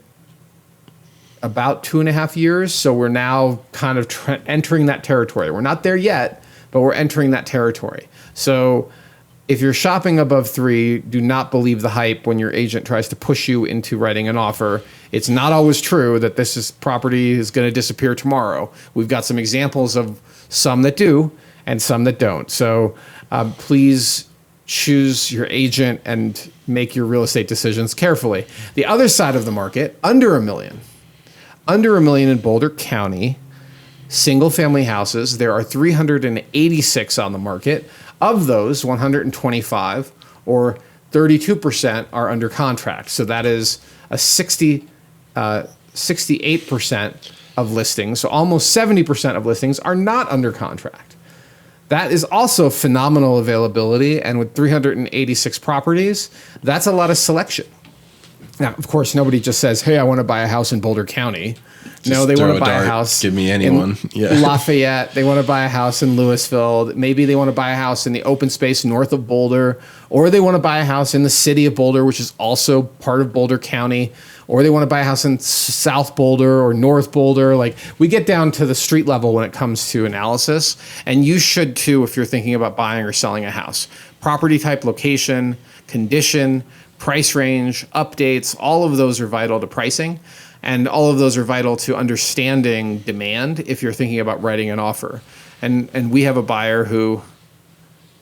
S1: about 2.5 years. So we're now kind of entering that territory. We're not there yet, but we're entering that territory. So if you're shopping above 3, do not believe the hype when your agent tries to push you into writing an offer. It's not always true that property is going to disappear tomorrow. We've got some examples of some that do and some that don't. So please choose your agent and make your real estate decisions carefully. The other side of the market, under $1 million. Under $1 million in Boulder County, single-family houses, there are 386 on the market. Of those, 125, or 32%, are under contract. So that is a 68% of listings. So almost 70% of listings are not under contract. That is also phenomenal availability. And with 386 properties, that's a lot of selection. Now, of course, nobody just says, hey, I want to buy a house in Boulder County. No, they want to buy a house.
S2: Give me anyone.
S1: In Lafayette. They want to buy a house in Louisville. Maybe they want to buy a house in the open space north of Boulder, or they want to buy a house in the city of Boulder, which is also part of Boulder County, or they want to buy a house in South Boulder or North Boulder. Like, we get down to the street level when it comes to analysis, and you should too if you're thinking about buying or selling a house. Property type, location, condition, price range, updates, all of those are vital to pricing. And all of those are vital to understanding demand if you're thinking about writing an offer. And we have a buyer who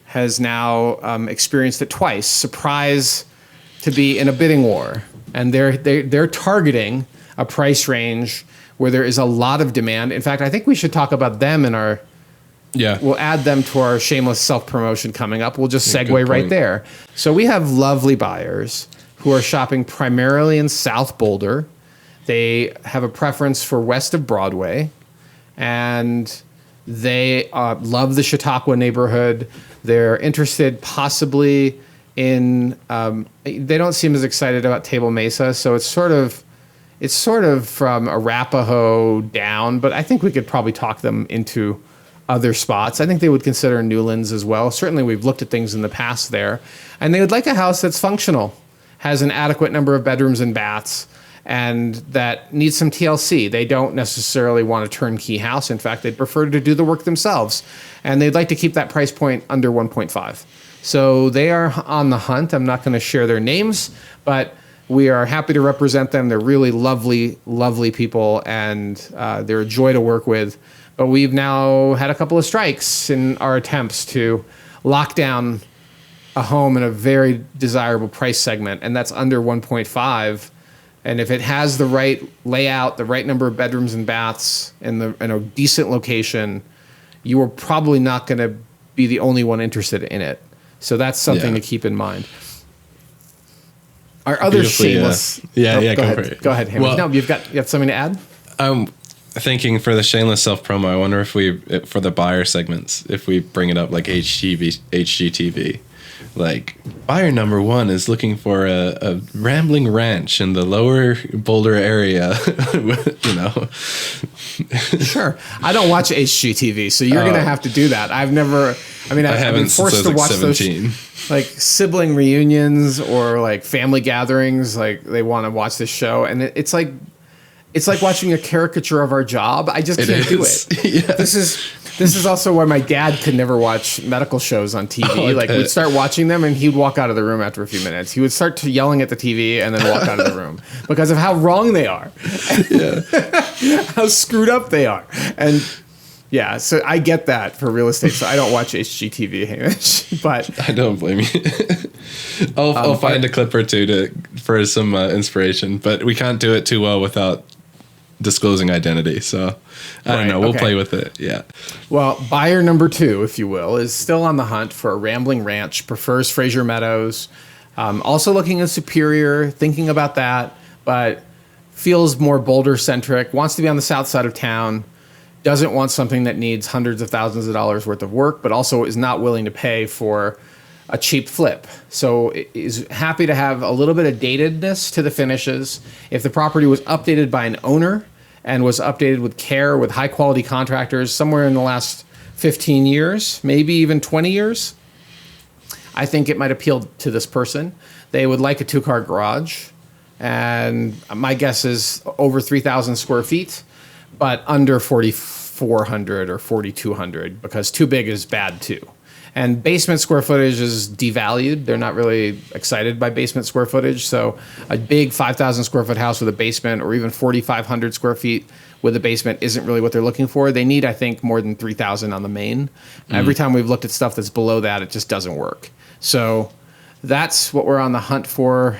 S1: has now experienced it twice. Surprise to be in a bidding war. And they're targeting a price range where there is a lot of demand. In fact, I think we should talk about them in our...
S2: Yeah.
S1: We'll add them to our shameless self-promotion coming up. We'll just segue right there. So we have lovely buyers who are shopping primarily in South Boulder. They have a preference for west of Broadway, and they love the Chautauqua neighborhood. They're interested possibly in, they don't seem as excited about Table Mesa, so it's it's sort of from Arapahoe down, but I think we could probably talk them into other spots. I think they would consider Newlands as well. Certainly we've looked at things in the past there. And they would like a house that's functional, has an adequate number of bedrooms and baths, and that needs some TLC. They don't necessarily want a turnkey house. In fact, they'd prefer to do the work themselves. And they'd like to keep that price point under 1.5. So they are on the hunt. I'm not going to share their names, but we are happy to represent them. They're really lovely, lovely people, and they're a joy to work with. But we've now had a couple of strikes in our attempts to lock down a home in a very desirable price segment, and that's under 1.5. And if it has the right layout, the right number of bedrooms and baths, in a decent location, you are probably not going to be the only one interested in it. So that's something to keep in mind. Our other shameless...
S2: go
S1: ahead. Go ahead, Hamish.
S2: Well,
S1: no, you have something to add?
S2: Thinking for the shameless self-promo, I wonder if for the buyer segments, if we bring it up like HGTV, like buyer number 1 is looking for a rambling ranch in the lower Boulder area, you know.
S1: Sure. I don't watch HGTV, so you're going to have to do that. I've been forced to watch 17. Those like sibling reunions or like family gatherings. Like they want to watch this show, and it's like watching a caricature of our job. I just can't do it. Yeah. This is also why my dad could never watch medical shows on TV. We'd start watching them and he'd walk out of the room after a few minutes. He would start yelling at the TV and then walk out of the room because of how wrong they are. How screwed up they are. And yeah, so I get that for real estate. So I don't watch HGTV, Hamish, but
S2: I don't blame you. I'll find a clip or two for some inspiration, but we can't do it too well without disclosing identity. So I don't know. We'll play with it. Yeah.
S1: Well, buyer number 2, if you will, is still on the hunt for a rambling ranch, prefers Fraser Meadows, also looking at Superior, thinking about that, but feels more Boulder centric, wants to be on the south side of town, doesn't want something that needs hundreds of thousands of dollars worth of work, but also is not willing to pay for a cheap flip. So is happy to have a little bit of datedness to the finishes. If the property was updated by an owner and was updated with care, with high quality contractors somewhere in the last 15 years, maybe even 20 years, I think it might appeal to this person. They would like a 2-car garage. And my guess is over 3,000 square feet, but under 4,400 or 4,200 because too big is bad too. And basement square footage is devalued. They're not really excited by basement square footage. So a big 5,000 square foot house with a basement or even 4,500 square feet with a basement isn't really what they're looking for. They need, I think, more than 3,000 on the main. Every time we've looked at stuff that's below that, it just doesn't work. So that's what we're on the hunt for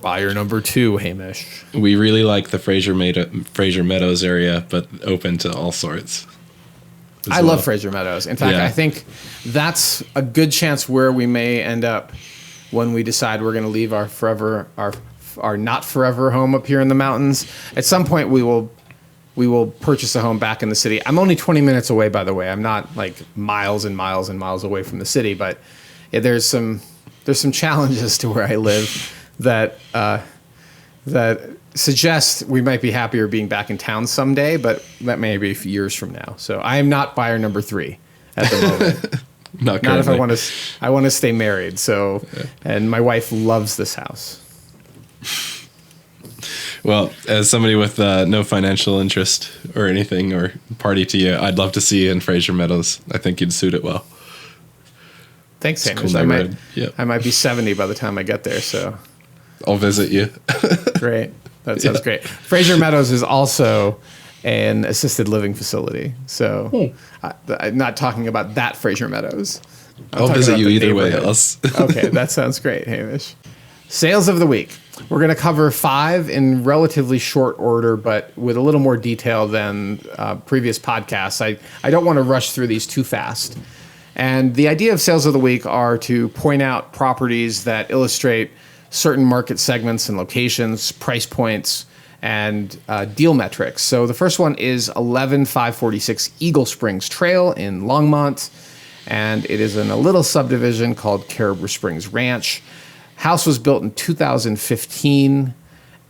S1: buyer number 2, Hamish.
S2: We really like the Fraser Meadows area, but open to all sorts.
S1: I love Fraser Meadows. In fact, I think that's a good chance where we may end up when we decide we're going to leave our not forever home up here in the mountains. At some point, we will purchase a home back in the city. I'm only 20 minutes away, by the way. I'm not like miles and miles and miles away from the city, but there's some challenges to where I live that suggest we might be happier being back in town someday, but that may be a few years from now. So I am not buyer number 3 at the moment. Not if I want to stay married. So, and my wife loves this house.
S2: Well, as somebody with no financial interest or anything or party to you, I'd love to see you in Fraser Meadows. I think you'd suit it well.
S1: Thanks, Hamish. Cool. I might be 70 by the time I get there, so
S2: I'll visit you.
S1: Great. That sounds great. Fraser Meadows is also an assisted living facility. So I'm not talking about that Fraser Meadows.
S2: I'll visit you either way else.
S1: Okay, that sounds great, Hamish. Sales of the week. We're going to cover 5 in relatively short order, but with a little more detail than previous podcasts. I don't want to rush through these too fast. And the idea of sales of the week are to point out properties that illustrate certain market segments and locations, price points, and deal metrics. So the first one is 11546 Eagle Springs Trl in Longmont, and it is in a little subdivision called Caribou Springs Ranch. House was built in 2015,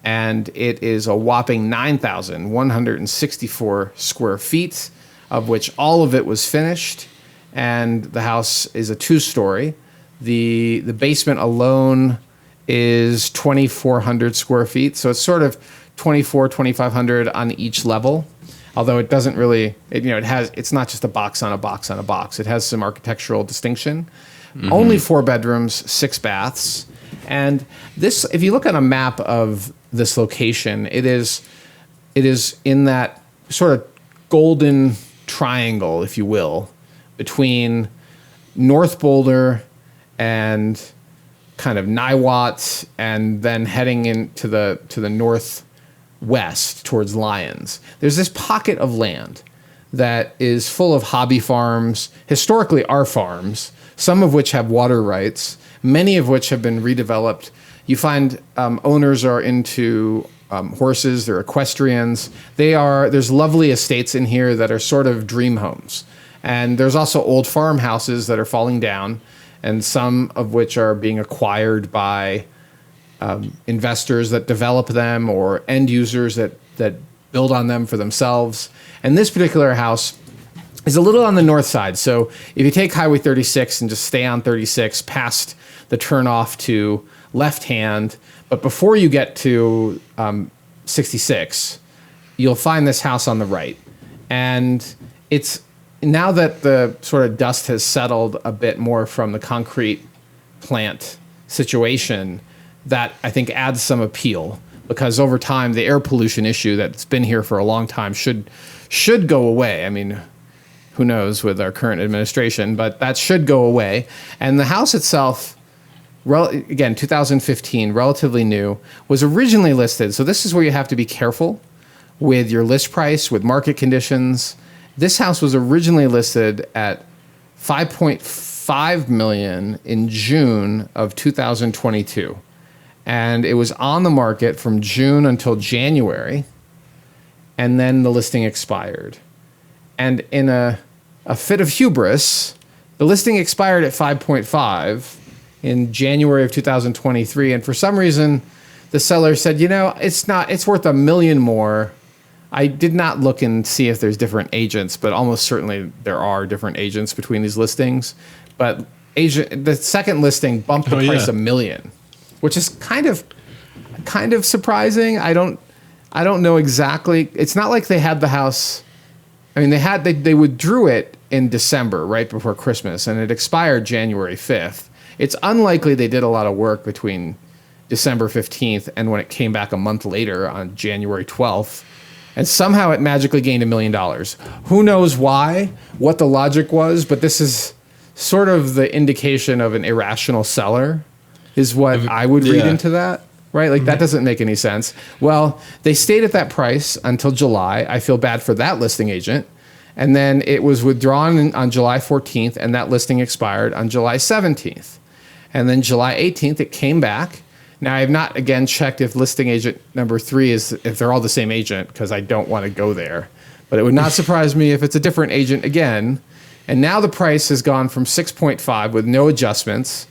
S1: and it is a whopping 9,164 square feet, of which all of it was finished, and the house is a 2-story. The basement alone is 2,400 square feet, so it's sort of 2,500 on each level. Although it doesn't really, it's not just a box on a box on a box. It has some architectural distinction. Mm-hmm. Only 4 bedrooms, 6 baths. And this, if you look at a map of this location, it is in that sort of golden triangle, if you will, between North Boulder and kind of Niwot, and then heading into the northwest towards Lyons. There's this pocket of land that is full of hobby farms, historically our farms, some of which have water rights, many of which have been redeveloped. You find owners are into horses, they're equestrians. There's lovely estates in here that are sort of dream homes. And there's also old farmhouses that are falling down, and some of which are being acquired by investors that develop them, or end users that build on them for themselves. And this particular house is a little on the north side. So if you take Highway 36 and just stay on 36 past the turnoff to left hand, but before you get to 66, you'll find this house on the right. And it's, now that the sort of dust has settled a bit more from the concrete plant situation, that I think adds some appeal, because over time the air pollution issue that's been here for a long time should go away. I mean, who knows with our current administration, but that should go away. And the house itself, again, 2015, relatively new, was originally listed. So this is where you have to be careful with your list price, with market conditions. This house was originally listed at $5.5 million in June of 2022. And it was on the market from June until January, and then the listing expired. And in a fit of hubris, the listing expired at 5.5 in January of 2023. And for some reason, the seller said, it's worth $1 million more. I did not look and see if there's different agents, but almost certainly there are different agents between these listings. But the second listing bumped the price $1 million, which is kind of surprising. I don't know exactly. It's not like they had the house. I mean, they withdrew it in December, right before Christmas, and it expired January 5th. It's unlikely they did a lot of work between December 15th and when it came back a month later on January 12th. And somehow it magically gained $1 million. Who knows why, what the logic was, but this is sort of the indication of an irrational seller, is what I would read into that, right? Like, that doesn't make any sense. Well, they stayed at that price until July. I feel bad for that listing agent. And then it was withdrawn on July 14th, and that listing expired on July 17th. And then July 18th, it came back. Now, I have not, again, checked if listing agent number 3 if they're all the same agent, because I don't want to go there. But it would not surprise me if it's a different agent again. And now the price has gone from 6.5 with no adjustments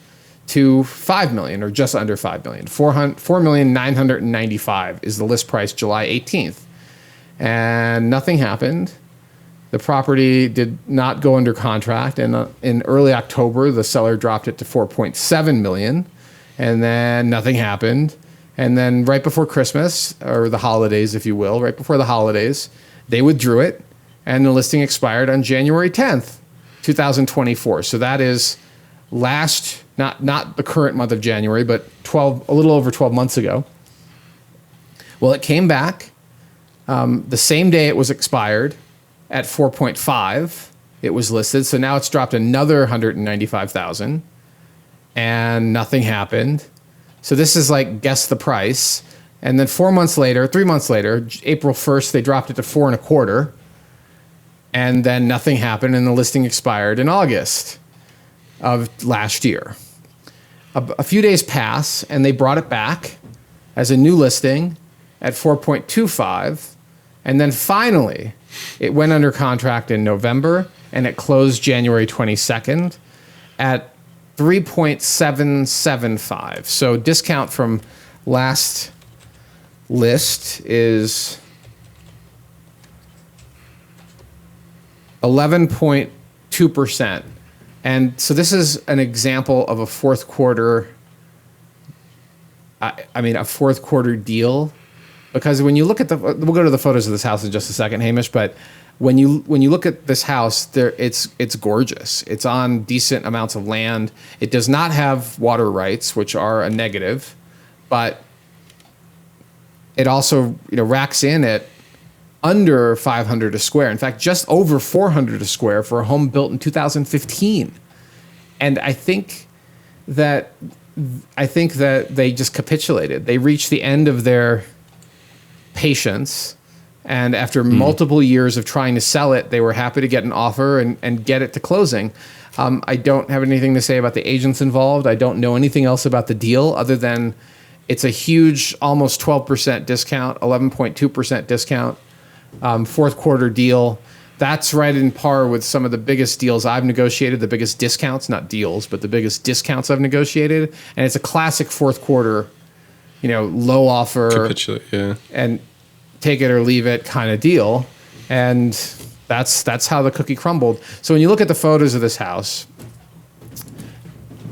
S1: to $5 million, or just under $5 million. $4,995,000 is the list price July 18th. And nothing happened. The property did not go under contract. And in early October, the seller dropped it to $4.7 million. And then nothing happened. And then right before Christmas, or the holidays, if you will, right before the holidays, they withdrew it, and the listing expired on January 10th, 2024. So that is not the current month of January, but a little over 12 months ago. Well, it came back the same day it was expired at 4.5. It was listed. So now it's dropped another $195,000. And nothing happened. So this is like, guess the price. And then 3 months later, April 1st, they dropped it to 4.25. And then nothing happened, and the listing expired in August of last year. A few days pass, and they brought it back as a new listing at 4.25. And then finally, it went under contract in November, and it closed January 22nd at 3.775. So discount from last list is 11.2%. And so this is an example of a fourth quarter, a fourth quarter deal. Because when you look at we'll go to the photos of this house in just a second, Hamish, but when you look at this house, it's gorgeous. It's on decent amounts of land. It does not have water rights, which are a negative, but it also racks in at under 500 a square. In fact, just over 400 a square for a home built in 2015. And I think that they just capitulated. They reached the end of their patience, and after multiple years of trying to sell it, they were happy to get an offer and get it to closing. I don't have anything to say about the agents involved. I don't know anything else about the deal other than it's a huge, almost 12% discount, 11.2% discount, fourth quarter deal. That's right in par with some of the biggest deals I've negotiated, the biggest discounts, not deals, but the biggest discounts I've negotiated. And it's a classic fourth quarter, low offer,
S2: capitulate, yeah,
S1: and take it or leave it kind of deal. And that's how the cookie crumbled. So when you look at the photos of this house,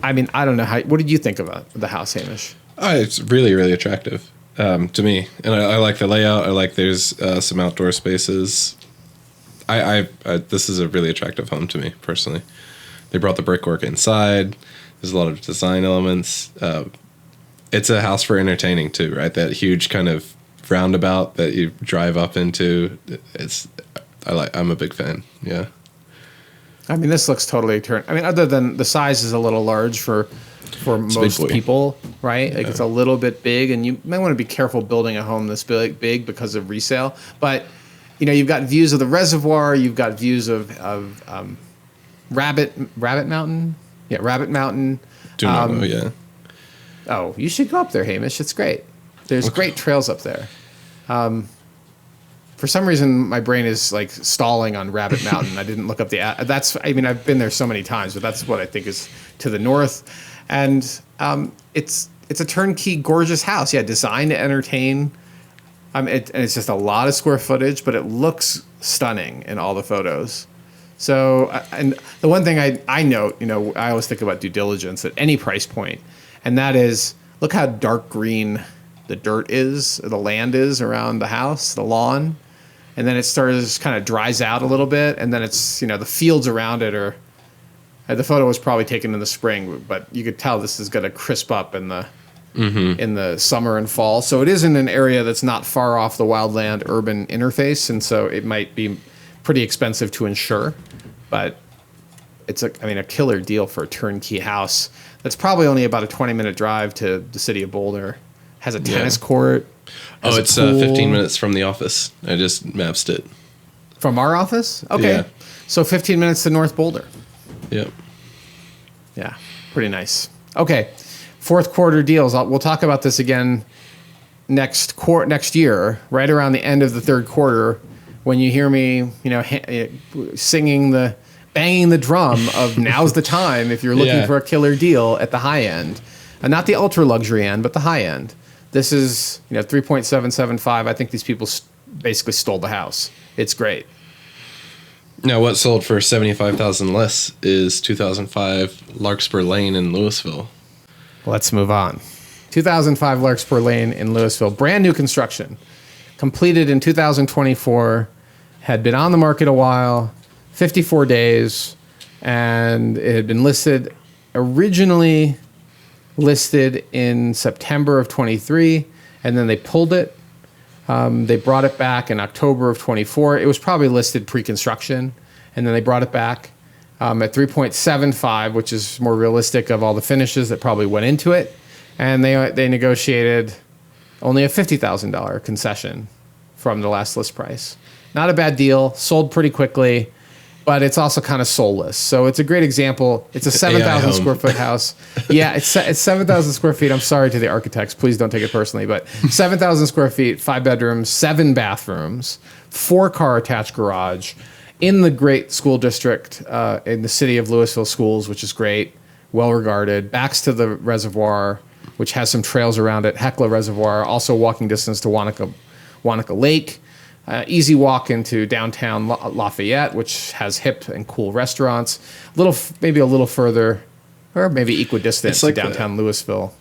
S1: I don't know what did you think of the house, Hamish?
S2: It's really, really attractive to me, and I like the layout. I like there's some outdoor spaces. This is a really attractive home to me personally. They brought the brickwork inside. There's a lot of design elements. It's a house for entertaining too, right? That huge kind of roundabout that you drive up into. I'm a big fan. Yeah. This
S1: looks totally other than the size is a little large for most people, right? Like it's a little bit big, and you might want to be careful building a home this big because of resale. But you've got views of the reservoir, you've got views of Rabbit Mountain, Rabbit Mountain.
S2: Do not know, yeah.
S1: Oh, you should go up there, Hamish. It's great. There's great trails up there. For some reason, my brain is like stalling on Rabbit Mountain. I didn't look up I've been there so many times, but that's what I think is to the north. And it's a turnkey, gorgeous house. Yeah, designed to entertain. And it's just a lot of square footage, but it looks stunning in all the photos. So, and the one thing I note, I always think about due diligence at any price point, and that is, look how dark green the dirt is, the land is around the house, the lawn, and then it kind of dries out a little bit, and then it's, the fields around it are, the photo was probably taken in the spring, but you could tell this is going to crisp up in the summer and fall. So it is in an area that's not far off the wildland urban interface, and so it might be pretty expensive to insure, but it's a killer deal for a turnkey house that's probably only about a 20-minute drive to the city of Boulder. Has a tennis court.
S2: It's 15 minutes from the office. I just mapped it.
S1: From our office? Okay. Yeah. So 15 minutes to North Boulder.
S2: Yep.
S1: Yeah, pretty nice. Okay, fourth quarter deals. We'll talk about this again next year, right around the end of the third quarter, when you hear me, banging the drum of now's the time if you're looking for a killer deal at the high end, and not the ultra luxury end, but the high end. This is 3.775. I think these people basically stole the house. It's great.
S2: Now, what sold for $75,000 less is 2005 Larkspur Lane in Louisville.
S1: Let's move on. 2005 Larkspur Lane in Louisville, brand new construction, completed in 2024, had been on the market a while, 54 days, and it had been originally listed in September of 23, and then they pulled it. They brought it back in October of 24. It was probably listed pre-construction, and then they brought it back at 3.75, which is more realistic of all the finishes that probably went into it. And they negotiated only a $50,000 concession from the last list price. Not a bad deal. Sold pretty quickly, but it's also kind of soulless. So it's a great example. It's a 7,000 square foot house. Yeah, it's 7,000 square feet. I'm sorry to the architects. Please don't take it personally. But 7,000 square feet, 5 bedrooms, 7 bathrooms, 4-car attached garage in the great school district in the city of Louisville Schools, which is great, well regarded. Backs to the reservoir. which has some trails around it. Hecla Reservoir, also walking distance to Wanaka Lake. Easy walk into downtown Lafayette, which has hip and cool restaurants. Maybe a little further, or maybe equidistant to downtown Louisville.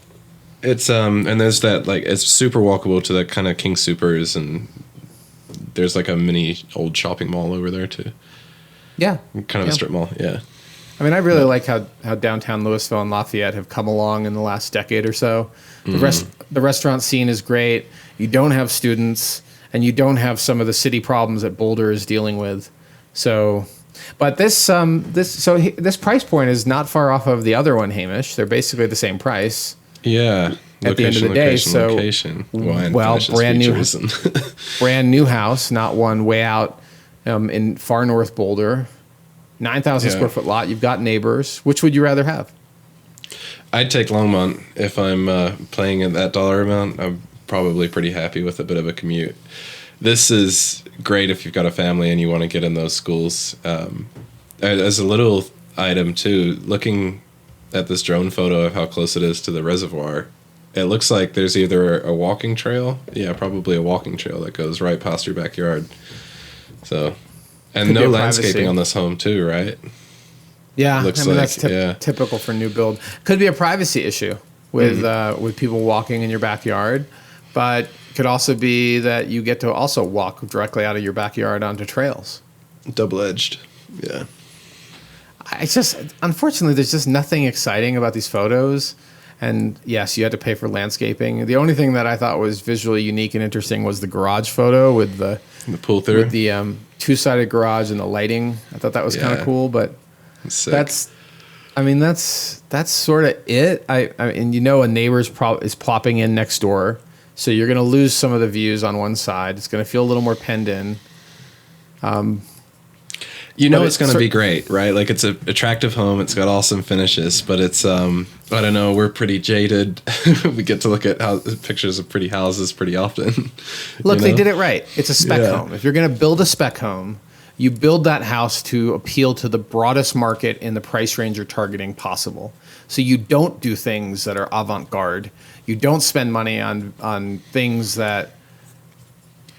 S2: It's and there's that, like, it's super walkable to that kind of King Soopers, and there's like a mini old shopping mall over there too.
S1: Yeah,
S2: kind of a strip mall. Yeah,
S1: I mean, I really like how downtown Louisville and Lafayette have come along in the last decade or so. The restaurant scene is great. You don't have students, and you don't have some of the city problems that Boulder is dealing with. So, but this price point is not far off of the other one, Hamish. They're basically the same price.
S2: Yeah.
S1: At the end of the day, brand new house, not one way out in far north Boulder. 9,000 square foot lot. You've got neighbors. Which would you rather have?
S2: I'd take Longmont if I'm playing at that dollar amount. I'm probably pretty happy with a bit of a commute. This is great if you've got a family and you want to get in those schools. As a little item too, looking at this drone photo of how close it is to the reservoir, it looks like there's either a walking trail, probably a walking trail that goes right past your backyard. So, and no landscaping on this home too, right?
S1: Yeah, that's typical for new build. Could be a privacy issue with people walking in your backyard, but could also be that you get to also walk directly out of your backyard onto trails.
S2: Double-edged, yeah.
S1: Unfortunately, there's just nothing exciting about these photos. And yes, you had to pay for landscaping. The only thing that I thought was visually unique and interesting was the garage photo with the
S2: pull through,
S1: with the two-sided garage and the lighting. I thought that was kind of cool, but that's sort of it. And a neighbor is plopping in next door, so you're going to lose some of the views on one side. It's going to feel a little more penned in.
S2: It's going to be great, right? Like, it's an attractive home. It's got awesome finishes, but it's, I don't know, we're pretty jaded. We get to look at pictures of pretty houses pretty often.
S1: Look, they did it right. It's a spec home. If you're going to build a spec home, you build that house to appeal to the broadest market in the price range you're targeting possible. So you don't do things that are avant-garde. You don't spend money on things that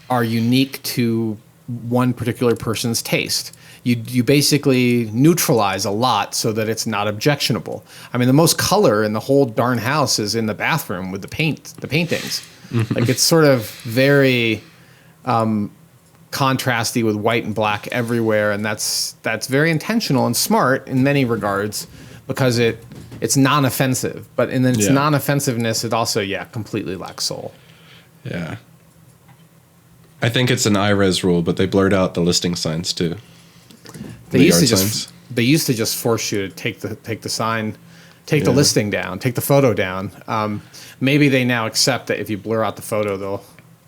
S1: are unique to one particular person's taste. You basically neutralize a lot so that it's not objectionable. I mean, the most color in the whole darn house is in the bathroom with the paintings. Like, it's sort of very contrasty with white and black everywhere, and that's very intentional and smart in many regards because it's non-offensive. But in its non-offensiveness, it also completely lacks soul.
S2: Yeah. I think it's an IRES rule, but they blurred out the listing signs too.
S1: They used to just force you to take the sign, the listing down, take the photo down. Maybe they now accept that if you blur out the photo, they'll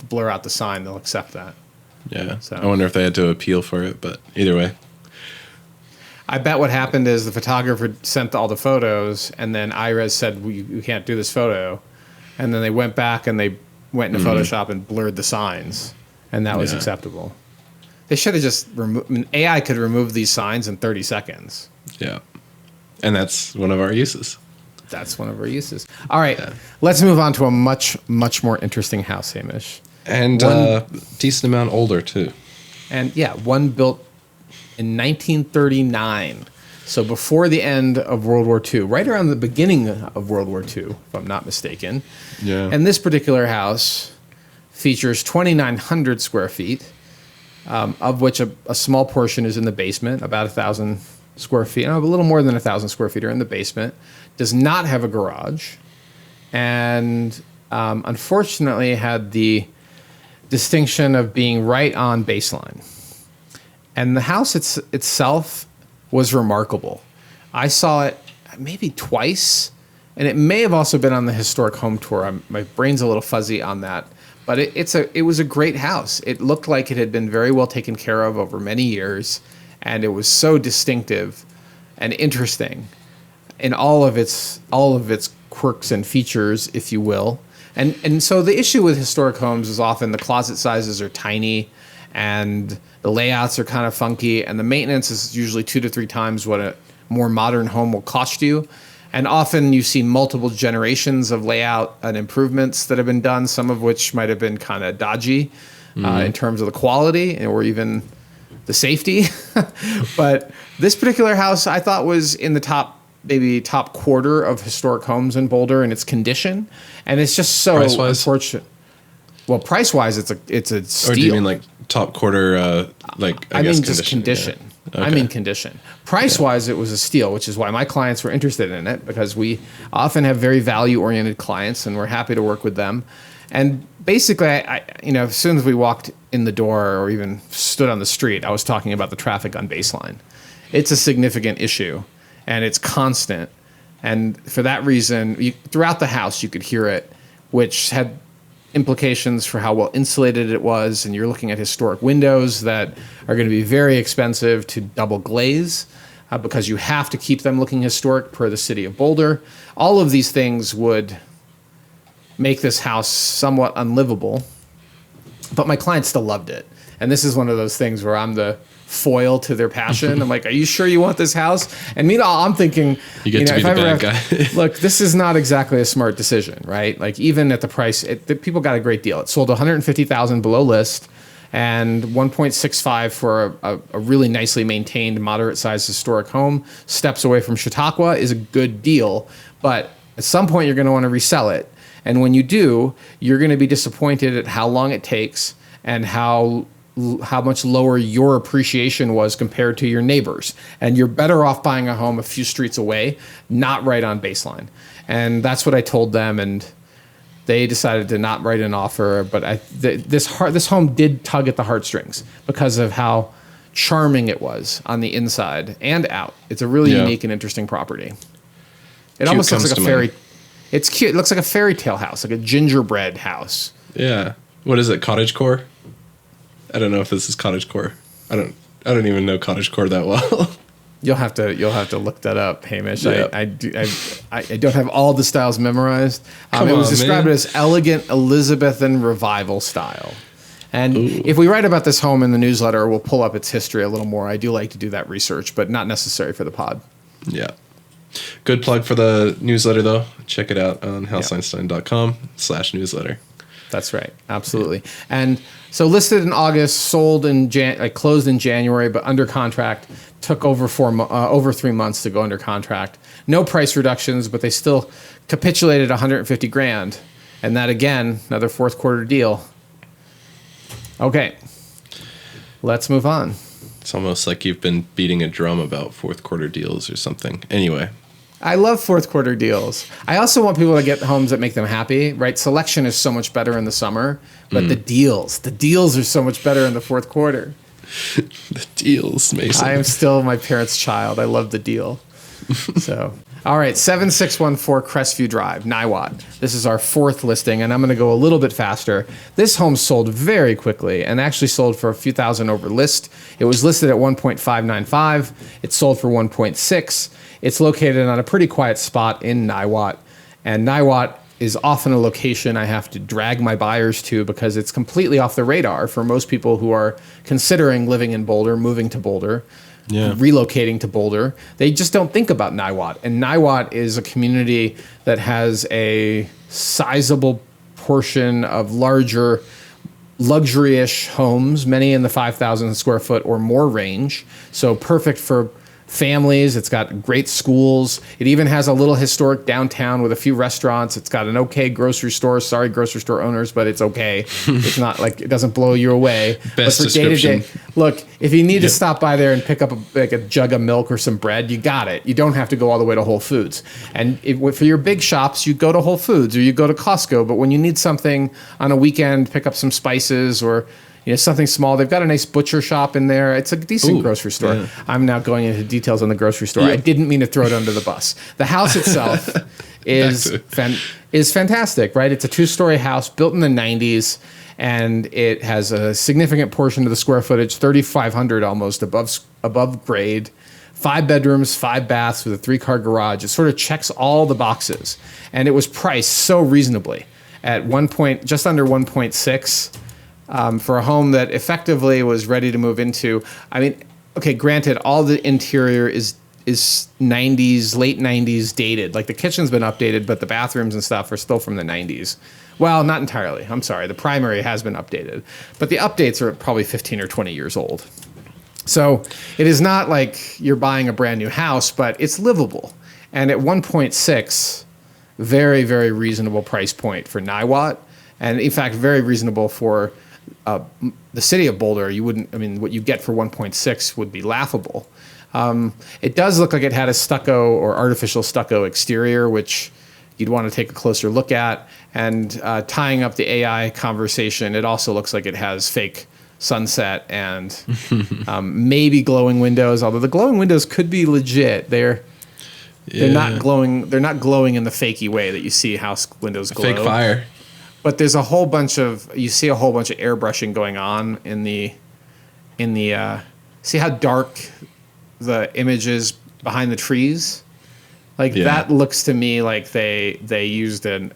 S1: blur out the sign. They'll accept that.
S2: Yeah. So I wonder if they had to appeal for it, but either way.
S1: I bet what happened is the photographer sent all the photos, and then IRES said, you can't do this photo. And then they went back and they went into Photoshop and blurred the signs, and that was acceptable. They should have just removed. AI could remove these signs in 30 seconds. Yeah.
S2: And that's one of our uses.
S1: All right. Let's move on to a much, much more interesting house, Hamish.
S2: And decent amount older, too.
S1: And one built in 1939. So before the end of World War II, right around the beginning of World War II, if I'm not mistaken. Yeah. And this particular house features 2,900 square feet. Of which a small portion is in the basement, about 1,000 square feet. A little more than 1,000 square feet are in the basement. Does not have a garage. And unfortunately had the distinction of being right on baseline. And the house itself was remarkable. I saw it maybe twice, and it may have also been on the historic home tour. My brain's a little fuzzy on that. But it was a great house. It looked like it had been very well taken care of over many years, and it was so distinctive and interesting in all of its quirks and features, if you will. And so the issue with historic homes is often the closet sizes are tiny, and the layouts are kind of funky, and the maintenance is usually 2 to 3 times what a more modern home will cost you. And often you see multiple generations of layout and improvements that have been done, some of which might have been kind of dodgy in terms of the quality or even the safety. But this particular house I thought was in the top quarter of historic homes in Boulder in its condition. And it's just so unfortunate. Well, price-wise, it's a steal.
S2: Or do you mean like top quarter, I guess
S1: mean just condition.
S2: Yeah. Okay.
S1: I mean condition. Price-wise, it was a steal, which is why my clients were interested in it, because we often have very value-oriented clients, and we're happy to work with them. And basically, as soon as we walked in the door or even stood on the street, I was talking about the traffic on Baseline. It's a significant issue, and it's constant. And for that reason, throughout the house, you could hear it, which had implications for how well insulated it was. And you're looking at historic windows that are going to be very expensive to double glaze because you have to keep them looking historic per the city of Boulder. All of these things would make this house somewhat unlivable, but my clients still loved it. And this is one of those things where I'm the foil to their passion. I'm like, are you sure you want this house? And meanwhile, I'm thinking,
S2: you get to be the bad guy.
S1: Look, this is not exactly a smart decision, right? Like even at the price, people got a great deal. It sold $150,000 below list and $1.65 for a really nicely maintained, moderate-sized historic home. Steps away from Chautauqua is a good deal, but at some point you're going to want to resell it. And when you do, you're going to be disappointed at how long it takes and how much lower your appreciation was compared to your neighbors. And you're better off buying a home a few streets away, not right on Baseline. And that's what I told them, and they decided to not write an offer. But this home did tug at the heartstrings because of how charming it was on the inside and out. It's a really unique and interesting property. It almost looks like a fairy. It's cute. It looks like a fairy tale house, like a gingerbread house.
S2: Yeah. What is it? Cottagecore? I don't know if this is cottagecore. I don't even know cottagecore that well.
S1: You'll have to look that up, Hamish.
S2: Yeah.
S1: I don't have all the styles memorized. It was described as elegant Elizabethan revival style. And if we write about this home in the newsletter, we'll pull up its history a little more. I do like to do that research, but not necessary for the pod.
S2: Yeah. Good plug for the newsletter, though. Check it out on houseeinstein.com/newsletter.
S1: That's right. Absolutely. And so listed in August, sold in closed in January, but under contract. Took over 3 months to go under contract. No price reductions, but they still capitulated $150,000. And that, again, another fourth quarter deal. Okay. Let's move on.
S2: It's almost like you've been beating a drum about fourth quarter deals or something. Anyway.
S1: I love fourth quarter deals. I also want people to get homes that make them happy, right? Selection is so much better in the summer, but the deals are so much better in the fourth quarter.
S2: The deals, Mason.
S1: I am still my parents' child. I love the deal. So, all right, 7614 Crestview Drive, Niwot. This is our fourth listing, and I'm going to go a little bit faster. This home sold very quickly and actually sold for a few thousand over list. It was listed at 1.595. It sold for 1.6. It's located on a pretty quiet spot in Niwot, and Niwot is often a location I have to drag my buyers to because it's completely off the radar for most people who are considering living in Boulder, moving to Boulder, relocating to Boulder. They just don't think about Niwot. And Niwot is a community that has a sizable portion of larger luxury-ish homes, many in the 5,000 square foot or more range. So perfect for families. It's got great schools. It even has a little historic downtown with a few restaurants. It's got an okay grocery store. Sorry, grocery store owners, but it's okay. It's not like it doesn't blow you away.
S2: Best
S1: but for
S2: description.
S1: day-to-day, look, if you need to stop by there and pick up a jug of milk or some bread, you got it. You don't have to go all the way to Whole Foods. And for your big shops, you go to Whole Foods or you go to Costco. But when you need something on a weekend, pick up some spices or something small. They've got a nice butcher shop in there. It's a decent grocery store. Yeah. I'm now going into details on the grocery store. I didn't mean to throw it under the bus. The house itself is fantastic, right? It's a 2-story house built in the 90s, and it has a significant portion of the square footage, 3,500 almost above grade. 5 bedrooms, 5 baths with a 3-car garage. It sort of checks all the boxes, and it was priced so reasonably at just under 1.6. For a home that effectively was ready to move into. I mean, okay, granted, all the interior is is 90s, late 90s dated. Like the kitchen's been updated, but the bathrooms and stuff are still from the 90s. Well, not entirely. I'm sorry. The primary has been updated, but the updates are probably 15 or 20 years old. So it is not like you're buying a brand new house, but it's livable. And at 1.6, very, very reasonable price point for Niwot. And in fact, very reasonable for the city of Boulder. You wouldn't, I mean, what you get for 1.6 would be laughable. It does look like it had a stucco or artificial stucco exterior, which you'd want to take a closer look at. And tying up the AI conversation, it also looks like it has fake sunset and maybe glowing windows, although the glowing windows could be legit. They're not glowing. They're not glowing in the fakey way that you see house windows glow.
S2: Fake fire.
S1: But there's a whole bunch of, you see a whole bunch of airbrushing going on in the see how dark the image is behind the trees? Like that looks to me like they used an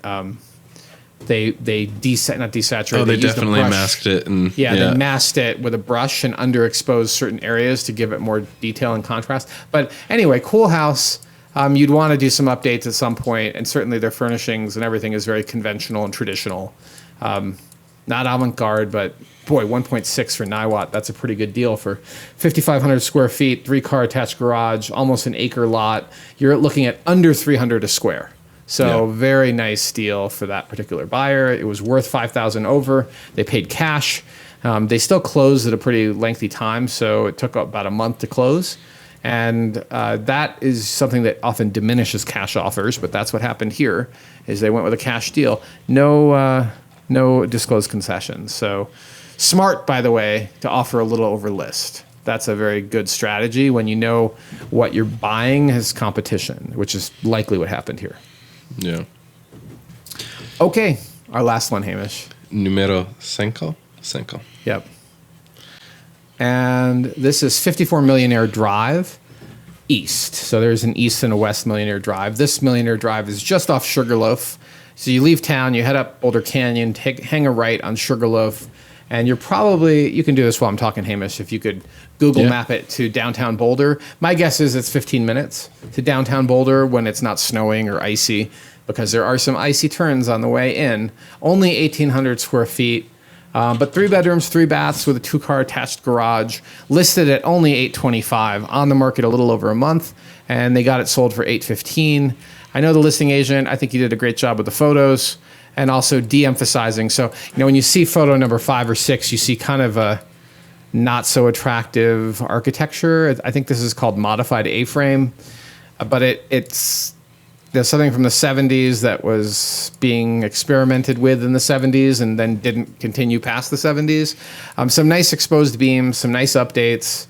S1: they not desaturated.
S2: Oh, they definitely masked it and
S1: they masked it with a brush and underexposed certain areas to give it more detail and contrast. But anyway, cool house. You'd want to do some updates at some point, and certainly their furnishings and everything is very conventional and traditional. Not avant-garde, but boy, 1.6 for Niwot, that's a pretty good deal for 5,500 square feet, 3-car attached garage, almost an acre lot. You're looking at under 300 a square. So very nice deal for that particular buyer. It was worth $5,000 over. They paid cash. They still closed at a pretty lengthy time, so it took about a month to close. And that is something that often diminishes cash offers, but that's what happened here. Is they went with a cash deal, no disclosed concessions. So smart, by the way, to offer a little over list. That's a very good strategy when you know what you're buying has competition, which is likely what happened here.
S2: Yeah.
S1: Okay, our last one, Hamish.
S2: Numero cinco.
S1: Yep. And this is 54 Millionaire Drive East. So there's an east and a west Millionaire Drive. This Millionaire Drive is just off Sugarloaf. So you leave town, you head up Boulder Canyon, hang a right on Sugarloaf, and you can do this while I'm talking, Hamish, if you could Google map it to downtown Boulder. My guess is it's 15 minutes to downtown Boulder when it's not snowing or icy, because there are some icy turns on the way in. Only 1,800 square feet. But 3 bedrooms, 3 baths with a 2-car attached garage, listed at only $825, on the market a little over a month, and they got it sold for $815. I know the listing agent. I think he did a great job with the photos and also de-emphasizing. So, when you see photo number 5 or 6, you see kind of a not so attractive architecture. I think this is called modified A-frame, but there's something from the 70s that was being experimented with in the 70s and then didn't continue past the 70s. Some nice exposed beams, some nice updates.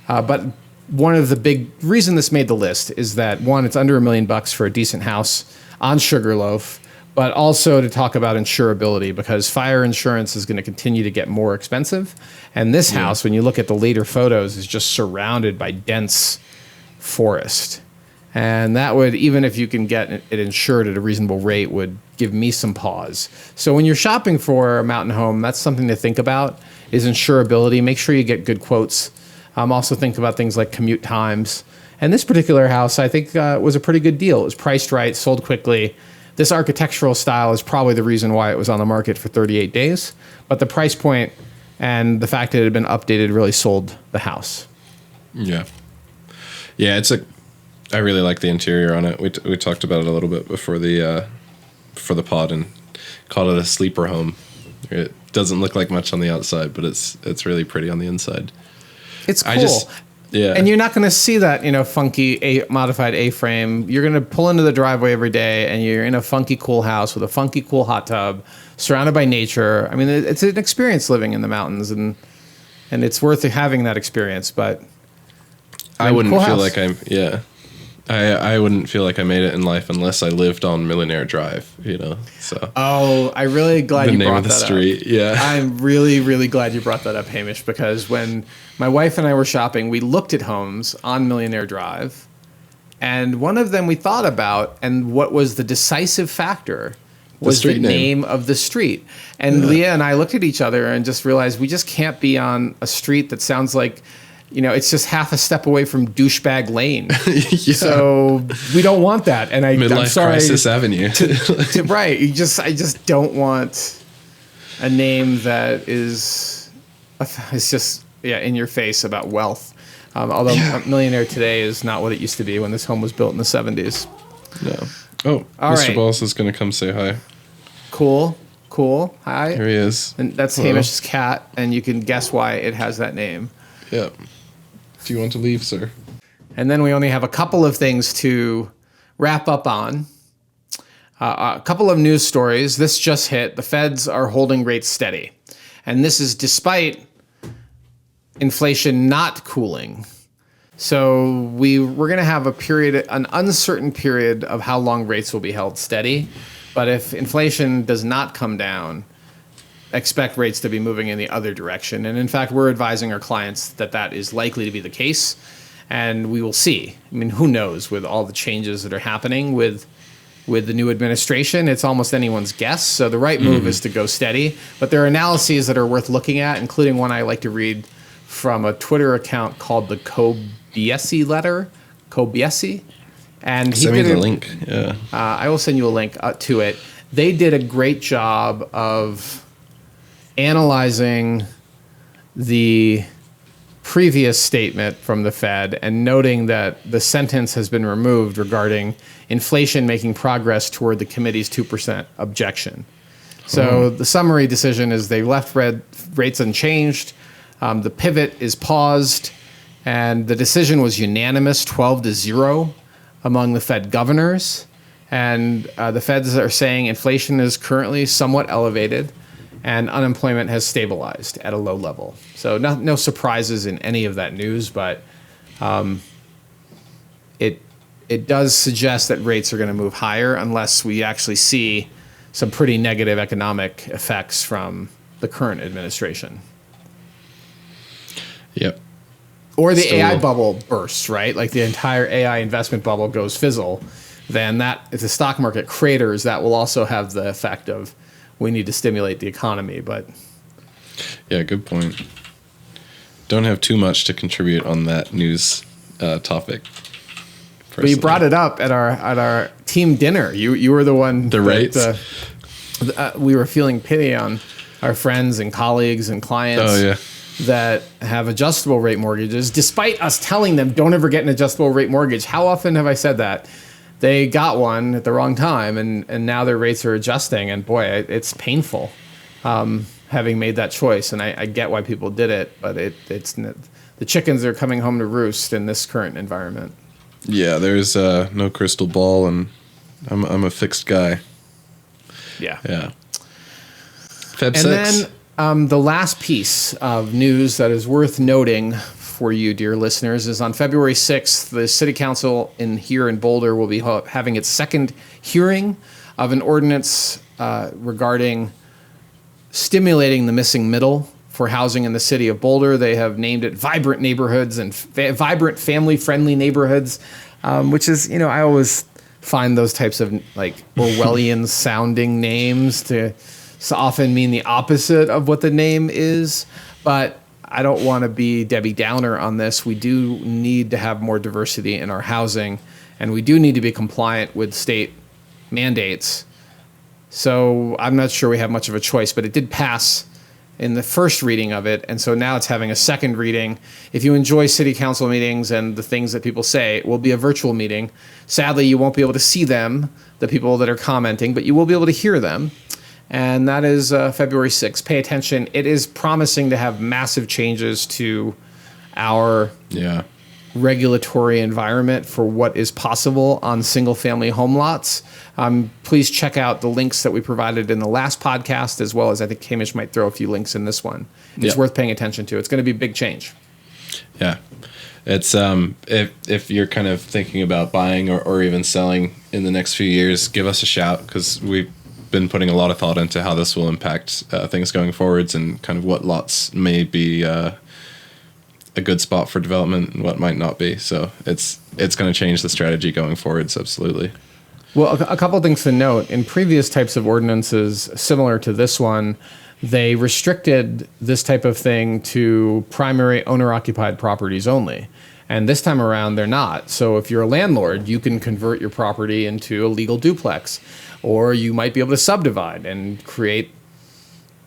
S1: But one of the big reason this made the list is that, one, it's under $1 million for a decent house on Sugarloaf, but also to talk about insurability, because fire insurance is going to continue to get more expensive. And this house, when you look at the later photos, is just surrounded by dense forest. And that would, even if you can get it insured at a reasonable rate, would give me some pause. So when you're shopping for a mountain home, that's something to think about, is insurability. Make sure you get good quotes. Also think about things like commute times. And this particular house, I think, was a pretty good deal. It was priced right, sold quickly. This architectural style is probably the reason why it was on the market for 38 days. But the price point and the fact that it had been updated really sold the house.
S2: Yeah. Yeah, I really like the interior on it. We talked about it a little bit before the pod and called it a sleeper home. It doesn't look like much on the outside, but it's really pretty on the inside.
S1: It's cool. And you're not going to see that, funky modified A-frame. You're going to pull into the driveway every day, and you're in a funky, cool house with a funky, cool hot tub, surrounded by nature. I mean, it's an experience living in the mountains, and it's worth having that experience. But
S2: I wouldn't feel like I wouldn't feel like I made it in life unless I lived on Millionaire Drive, So.
S1: Oh, I'm really glad you brought that up.
S2: The name of the street, yeah.
S1: I'm really, really glad you brought that up, Hamish, because when my wife and I were shopping, we looked at homes on Millionaire Drive, and one of them we thought about, and what was the decisive factor was the name of the street. And Leah and I looked at each other and just realized we just can't be on a street that sounds like, it's just half a step away from douchebag lane.
S2: Yeah.
S1: So we don't want that. And I'm
S2: Midlife
S1: sorry,
S2: Crisis Avenue.
S1: right. I just don't want a name that is just, in your face about wealth. Although Millionaire today is not what it used to be when this home was built in the 70s.
S2: No. Oh,
S1: All
S2: Mr.
S1: right.
S2: Balls is going to come say hi.
S1: Cool. Hi.
S2: Here he is.
S1: And that's
S2: Hello.
S1: Hamish's cat, and you can guess why it has that name.
S2: Yeah. Do you want to leave, sir?
S1: And then we only have a couple of things to wrap up on. A couple of news stories. This just hit. The feds are holding rates steady. And this is despite inflation not cooling. So we're going to have an uncertain period of how long rates will be held steady. But if inflation does not come down, expect rates to be moving in the other direction. And in fact, we're advising our clients that is likely to be the case. And we will see. I mean, who knows with all the changes that are happening with the new administration, it's almost anyone's guess. So the right move is to go steady. But there are analyses that are worth looking at, including one I like to read from a Twitter account called the Kobiesi letter. Kobiesi. And
S2: Send me the link. Yeah.
S1: I will send you a link to it. They did a great job of analyzing the previous statement from the Fed and noting that the sentence has been removed regarding inflation making progress toward the committee's 2% objection. So the summary decision is they left rates unchanged. The pivot is paused, and the decision was unanimous, 12-0 among the Fed governors. And the Feds are saying inflation is currently somewhat elevated and unemployment has stabilized at a low level. So no surprises in any of that news, but it does suggest that rates are going to move higher unless we actually see some pretty negative economic effects from the current administration.
S2: Yep.
S1: Or the AI bubble bursts, right? Like the entire AI investment bubble goes fizzle. Then if the stock market craters, that will also have the effect of we need to stimulate the economy. But
S2: yeah, good point. Don't have too much to contribute on that news topic.
S1: But you brought it up at our team dinner. You were the one.
S2: The rates.
S1: We were feeling pity on our friends and colleagues and clients.
S2: Oh yeah.
S1: That have adjustable rate mortgages, despite us telling them don't ever get an adjustable rate mortgage. How often have I said that? They got one at the wrong time, and now their rates are adjusting. And boy, it's painful having made that choice. And I get why people did it, but it's the chickens are coming home to roost in this current environment.
S2: Yeah, there's no crystal ball, and I'm a fixed guy.
S1: Yeah.
S2: Yeah. Feb 6.
S1: And then the last piece of news that is worth noting for you, dear listeners, is on February 6th, the City Council here in Boulder will be having its second hearing of an ordinance regarding stimulating the missing middle for housing in the city of Boulder. They have named it Vibrant Neighborhoods and Vibrant Family-Friendly Neighborhoods, which is, I always find those types of like Orwellian-sounding names to often mean the opposite of what the name is. But I don't want to be Debbie Downer on this. We do need to have more diversity in our housing, and we do need to be compliant with state mandates. So I'm not sure we have much of a choice, but it did pass in the first reading of it, and so now it's having a second reading. If you enjoy city council meetings and the things that people say, it will be a virtual meeting. Sadly, you won't be able to see them, the people that are commenting, but you will be able to hear them. And that is February 6th. Pay attention. It is promising to have massive changes to our regulatory environment for what is possible on single-family home lots. Please check out the links that we provided in the last podcast, as well as I think Hamish might throw a few links in this one. It's worth paying attention to. It's going to be a big change.
S2: Yeah. It's if you're kind of thinking about buying or even selling in the next few years, give us a shout, because we've been putting a lot of thought into how this will impact things going forwards and kind of what lots may be a good spot for development and what might not be. So it's going to change the strategy going forwards. Absolutely. Well,
S1: a couple of things to note. In previous types of ordinances similar to this one, they restricted this type of thing to primary owner-occupied properties only. And this time around, they're not. So if you're a landlord, you can convert your property into a legal duplex, or you might be able to subdivide and create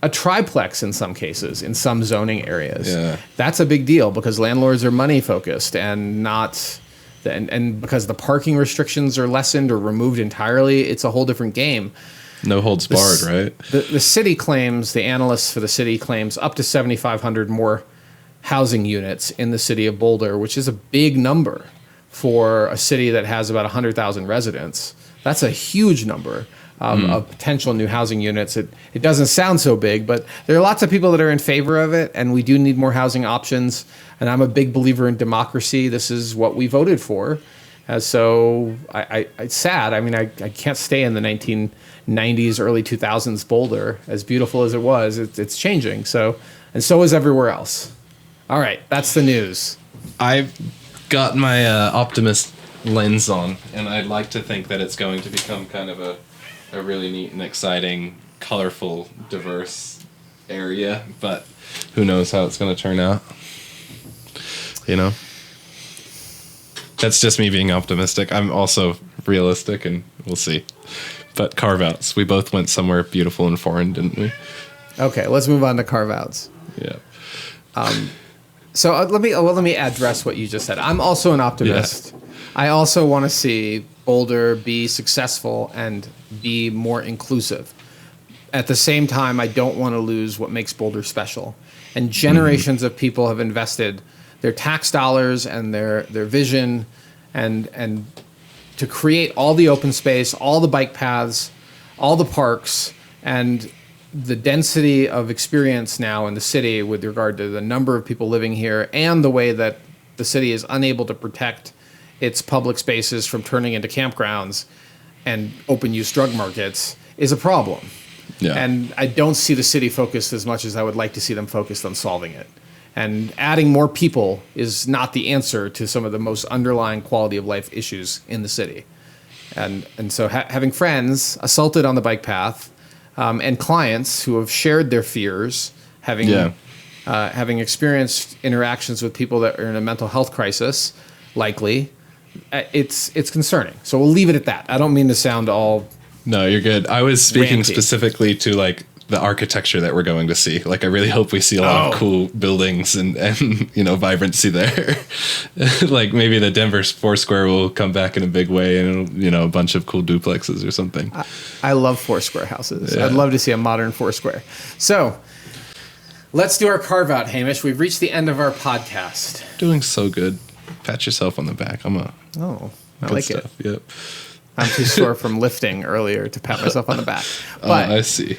S1: a triplex in some cases, in some zoning areas.
S2: Yeah.
S1: That's a big deal because landlords are money focused and not, and because the parking restrictions are lessened or removed entirely, it's a whole different game.
S2: No holds barred, right?
S1: The city claims, the analysts for the city claims up to 7,500 more housing units in the city of Boulder, which is a big number for a city that has about 100,000 residents. That's a huge number of potential new housing units. It doesn't sound so big, but there are lots of people that are in favor of it, and we do need more housing options. And I'm a big believer in democracy. This is what we voted for. So it's sad. I mean, I can't stay in the 1990s, early 2000s Boulder. As beautiful as it was, it's changing. So, and so is everywhere else. All right, that's the news.
S2: I've got my optimist lens on, and I'd like to think that it's going to become kind of a really neat and exciting, colorful, diverse area, but who knows how it's going to turn out. You know? That's just me being optimistic. I'm also realistic, and we'll see. But carve-outs. We both went somewhere beautiful and foreign, didn't we?
S1: Okay, let's move on to carve-outs.
S2: Yeah.
S1: So let me address what you just said. I'm also an optimist. Yeah. I also want to see Boulder be successful and be more inclusive. At the same time, I don't want to lose what makes Boulder special. And generations of people have invested their tax dollars and their vision and to create all the open space, all the bike paths, all the parks, and the density of experience now in the city with regard to the number of people living here and the way that the city is unable to protect its public spaces from turning into campgrounds and open use drug markets is a problem. Yeah. And I don't see the city focused as much as I would like to see them focused on solving it. And adding more people is not the answer to some of the most underlying quality of life issues in the city. And so having friends assaulted on the bike path, and clients who have shared their fears, having experienced interactions with people that are in a mental health crisis, likely, it's concerning. So we'll leave it at that. I don't mean to sound all...
S2: No, you're good. I was speaking
S1: ranty.
S2: Specifically to like the architecture that we're going to see. Like, I really hope we see a lot of cool buildings and vibrancy there. Like maybe the Denver Foursquare will come back in a big way, and a bunch of cool duplexes or something.
S1: I love Foursquare houses. Yeah. I'd love to see a modern Foursquare. So let's do our carve out, Hamish. We've reached the end of our podcast.
S2: Doing so good. Pat yourself on the back. I like
S1: stuff.
S2: It. Yep.
S1: I'm too sore from lifting earlier to pat myself on the back. But
S2: I see.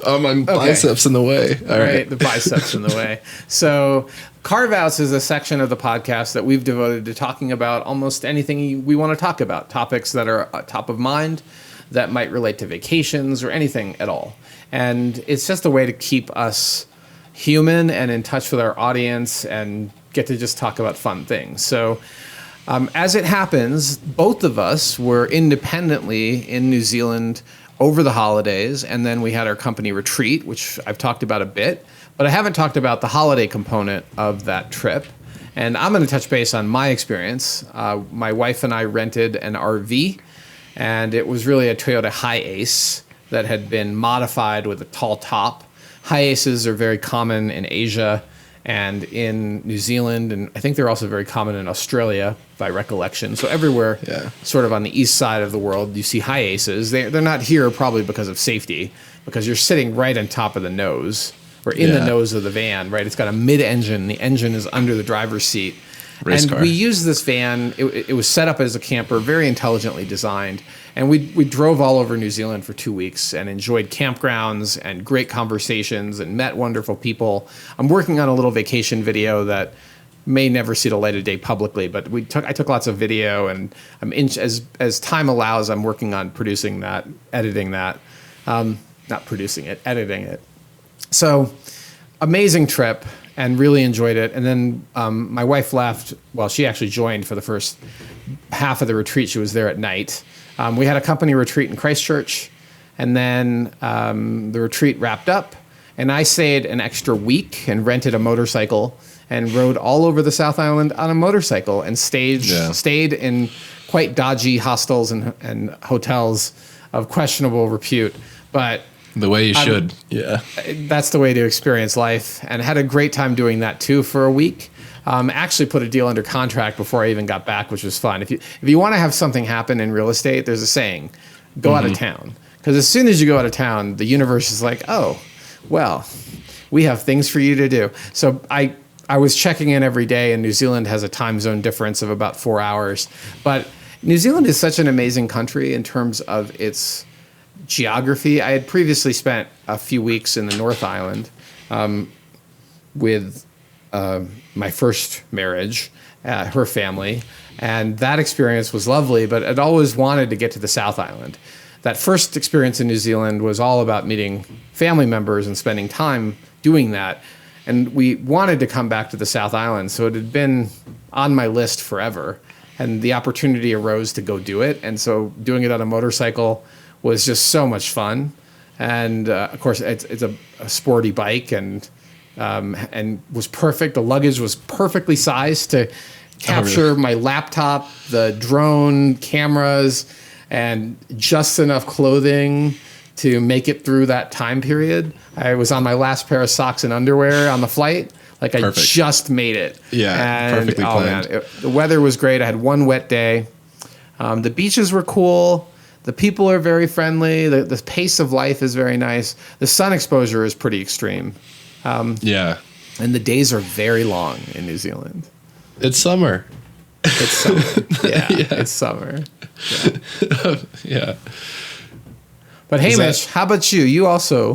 S2: My biceps in the way. All right.
S1: The biceps in the way. So Carveouts is a section of the podcast that we've devoted to talking about almost anything we want to talk about, topics that are top of mind, that might relate to vacations or anything at all. And it's just a way to keep us human and in touch with our audience and get to just talk about fun things. So as it happens, both of us were independently in New Zealand over the holidays, and then we had our company retreat, which I've talked about a bit, but I haven't talked about the holiday component of that trip. And I'm going to touch base on my experience. My wife and I rented an RV, and it was really a Toyota Hi-Ace that had been modified with a tall top. Hi-Aces are very common in Asia and in New Zealand, and I think they're also very common in Australia by recollection. So everywhere, sort of on the east side of the world, you see Hi-Aces. They're not here probably because of safety, because you're sitting right on top of the nose, or in the nose of the van, right? It's got a mid-engine. The engine is under the driver's seat.
S2: Race car.
S1: We used this van. It was set up as a camper, very intelligently designed. And we drove all over New Zealand for 2 weeks and enjoyed campgrounds and great conversations and met wonderful people. I'm working on a little vacation video that may never see the light of day publicly, but I took lots of video, and as time allows, I'm working on producing that, editing that. Not producing it, editing it. So amazing trip, and really enjoyed it. And then my wife left. Well, she actually joined for the first half of the retreat. She was there at night. We had a company retreat in Christchurch, And then the retreat wrapped up, and I stayed an extra week and rented a motorcycle and rode all over the South Island on a motorcycle and stayed in quite dodgy hostels and hotels of questionable repute. But
S2: the way you should. Yeah.
S1: That's the way to experience life, and had a great time doing that too for a week. Actually put a deal under contract before I even got back, which was fun. If you want to have something happen in real estate, there's a saying, go out of town. Because as soon as you go out of town, the universe is like, oh, well, we have things for you to do. So I was checking in every day, and New Zealand has a time zone difference of about 4 hours. But New Zealand is such an amazing country in terms of its geography. I had previously spent a few weeks in the North Island with my first marriage, her family, and that experience was lovely, but I'd always wanted to get to the South Island. That first experience in New Zealand was all about meeting family members and spending time doing that. And we wanted to come back to the South Island, so it had been on my list forever. And the opportunity arose to go do it. And so doing it on a motorcycle was just so much fun. And of course, it's a sporty bike, and was perfect. The luggage was perfectly sized to capture my laptop, the drone, cameras, and just enough clothing to make it through that time period. I was on my last pair of socks and underwear on the flight. Like I just made it. Yeah, and,
S2: perfectly planned.
S1: Man, the weather was great. I had one wet day. The beaches were cool. The people are very friendly. The pace of life is very nice. The sun exposure is pretty extreme.
S2: Yeah.
S1: And the days are very long in New Zealand.
S2: It's summer.
S1: It's summer. Yeah, it's summer.
S2: Yeah.
S1: But Hamish, how about you? You also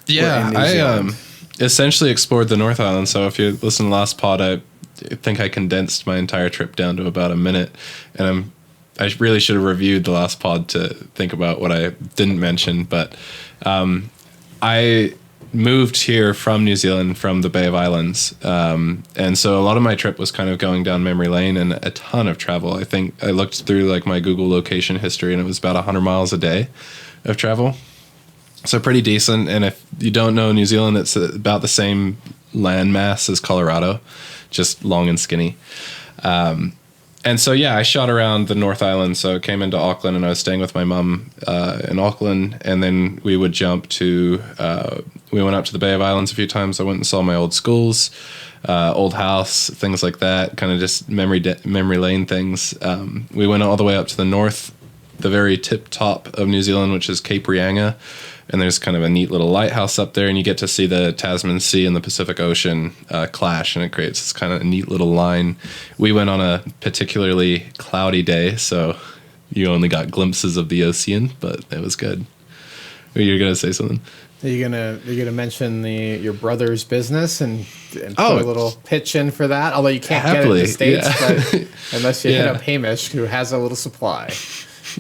S2: were in New Zealand. Essentially explored the North Island. So if you listen to the last pod, I think I condensed my entire trip down to about a minute. And I really should have reviewed the last pod to think about what I didn't mention. But I moved here from New Zealand from the Bay of Islands. And so a lot of my trip was kind of going down memory lane and a ton of travel. I think I looked through like my Google location history, and it was about 100 miles a day of travel. So pretty decent. And if you don't know New Zealand, it's about the same land mass as Colorado, just long and skinny. And so, I shot around the North Island. So I came into Auckland, and I was staying with my mom in Auckland. And then we would jump to, we went up to the Bay of Islands a few times. I went and saw my old schools, old house, things like that, kind of just memory lane things. We went all the way up to the north, the very tip top of New Zealand, which is Cape Reinga. And there's kind of a neat little lighthouse up there, and you get to see the Tasman Sea and the Pacific Ocean clash, and it creates this kind of neat little line. We went on a particularly cloudy day, so you only got glimpses of the ocean, but it was good. You're gonna say something?
S1: You're gonna mention your brother's business and put a little pitch in for that. Although you can't get it in the States, but unless you hit up Hamish, who has a little supply.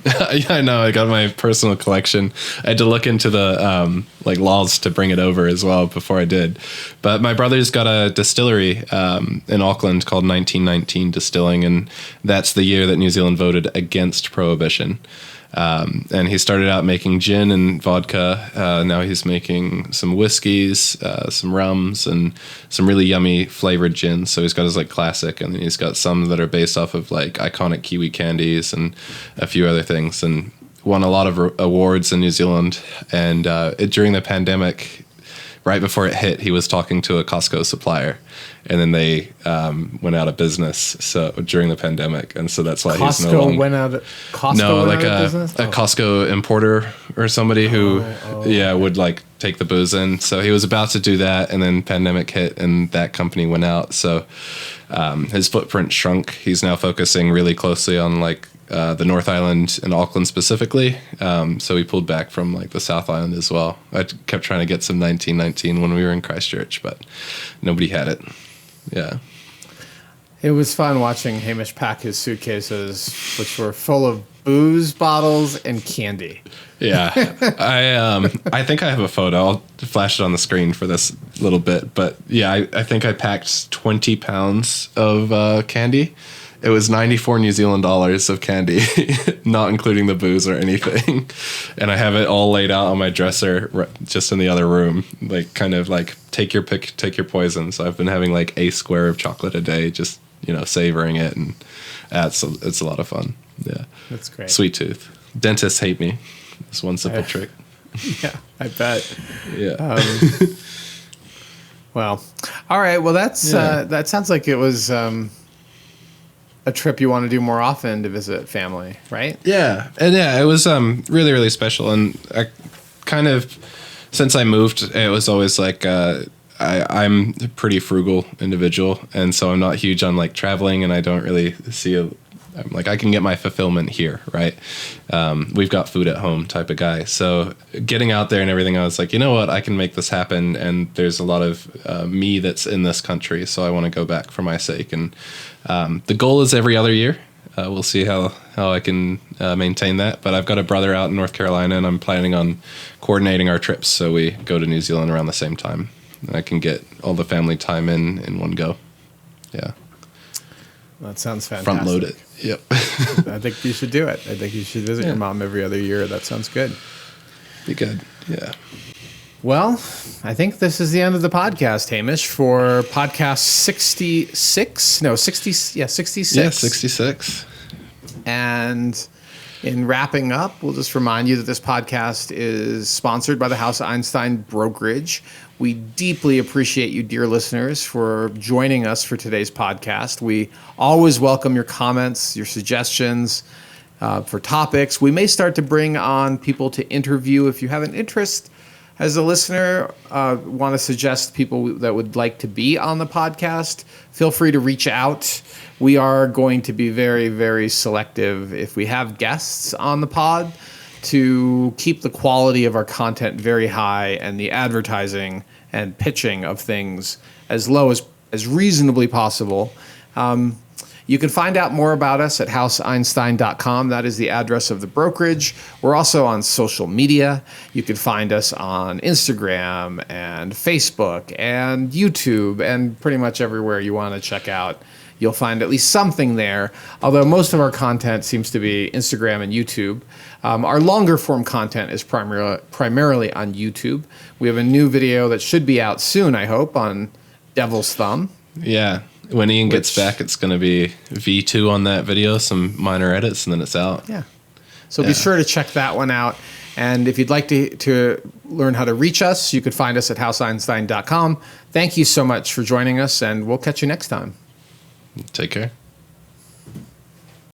S2: I know. I got my personal collection. I had to look into the laws to bring it over as well before I did. But my brother's got a distillery in Auckland called 1919 Distilling, and that's the year that New Zealand voted against prohibition. And he started out making gin and vodka. Now he's making some whiskeys, some rums, and some really yummy flavored gins. So he's got his classic, and then he's got some that are based off of iconic kiwi candies and a few other things, and won a lot of awards in New Zealand. And during the pandemic, right before it hit, he was talking to a Costco supplier, and then they went out of business. So during the pandemic, and so that's why he's no longer
S1: went out. Costco went out of business?
S2: A Costco importer or somebody who would take the booze in. So he was about to do that, and then pandemic hit, and that company went out. So his footprint shrunk. He's now focusing really closely on the North Island and Auckland specifically. So we pulled back from the South Island as well. I kept trying to get some 1919 when we were in Christchurch, but nobody had it. Yeah.
S1: It was fun watching Hamish pack his suitcases, which were full of booze bottles and candy.
S2: Yeah. I think I have a photo. I'll flash it on the screen for this little bit. But yeah, I think I packed 20 pounds of candy. It was 94 New Zealand dollars of candy, not including the booze or anything. And I have it all laid out on my dresser, just in the other room, like kind of like take your pick, take your poison. So I've been having like a square of chocolate a day, just, savoring it. And it's a lot of fun. Yeah.
S1: That's great.
S2: Sweet tooth. Dentists hate me. It's one simple trick.
S1: Yeah, I bet.
S2: Yeah.
S1: Well, all right. Well, that sounds like it was a trip you want to do more often to visit family, right?
S2: Yeah. And it was really, really special. And I kind of, since I moved, it was always like I'm a pretty frugal individual. And so I'm not huge on like traveling, and I don't really see I'm like, I can get my fulfillment here, right? We've got food at home type of guy. So getting out there and everything, I was like, you know what? I can make this happen. And there's a lot of me that's in this country. So I want to go back for my sake. And the goal is every other year. We'll see how I can maintain that. But I've got a brother out in North Carolina, and I'm planning on coordinating our trips so we go to New Zealand around the same time. And I can get all the family time in one go. Yeah.
S1: That sounds fantastic.
S2: Front load it. Yep.
S1: I think you should do it. I think you should visit your mom every other year. That sounds good.
S2: Be good. Yeah.
S1: Well, I think this is the end of the podcast, Hamish, for podcast 66. No, 60. Yeah, 66.
S2: Yeah, 66.
S1: And in wrapping up, we'll just remind you that this podcast is sponsored by the House Einstein Brokerage. We deeply appreciate you, dear listeners, for joining us for today's podcast. We always welcome your comments, your suggestions for topics. We may start to bring on people to interview. If you have an interest as a listener, want to suggest people that would like to be on the podcast, feel free to reach out. We are going to be very, very selective if we have guests on the pod to keep the quality of our content very high and the advertising and pitching of things as low as reasonably possible. You can find out more about us at houseeinstein.com. That is the address of the brokerage. We're also on social media. You can find us on Instagram and Facebook and YouTube and pretty much everywhere you want to check out. You'll find at least something there, although most of our content seems to be Instagram and YouTube. Our longer form content is primarily on YouTube. We have a new video that should be out soon, I hope, on Devil's Thumb.
S2: Yeah. When Ian gets back, it's going to be V2 on that video, some minor edits, and then it's out.
S1: Yeah. So be sure to check that one out. And if you'd like to learn how to reach us, you could find us at houseeinstein.com. Thank you so much for joining us, and we'll catch you next time.
S2: Take care.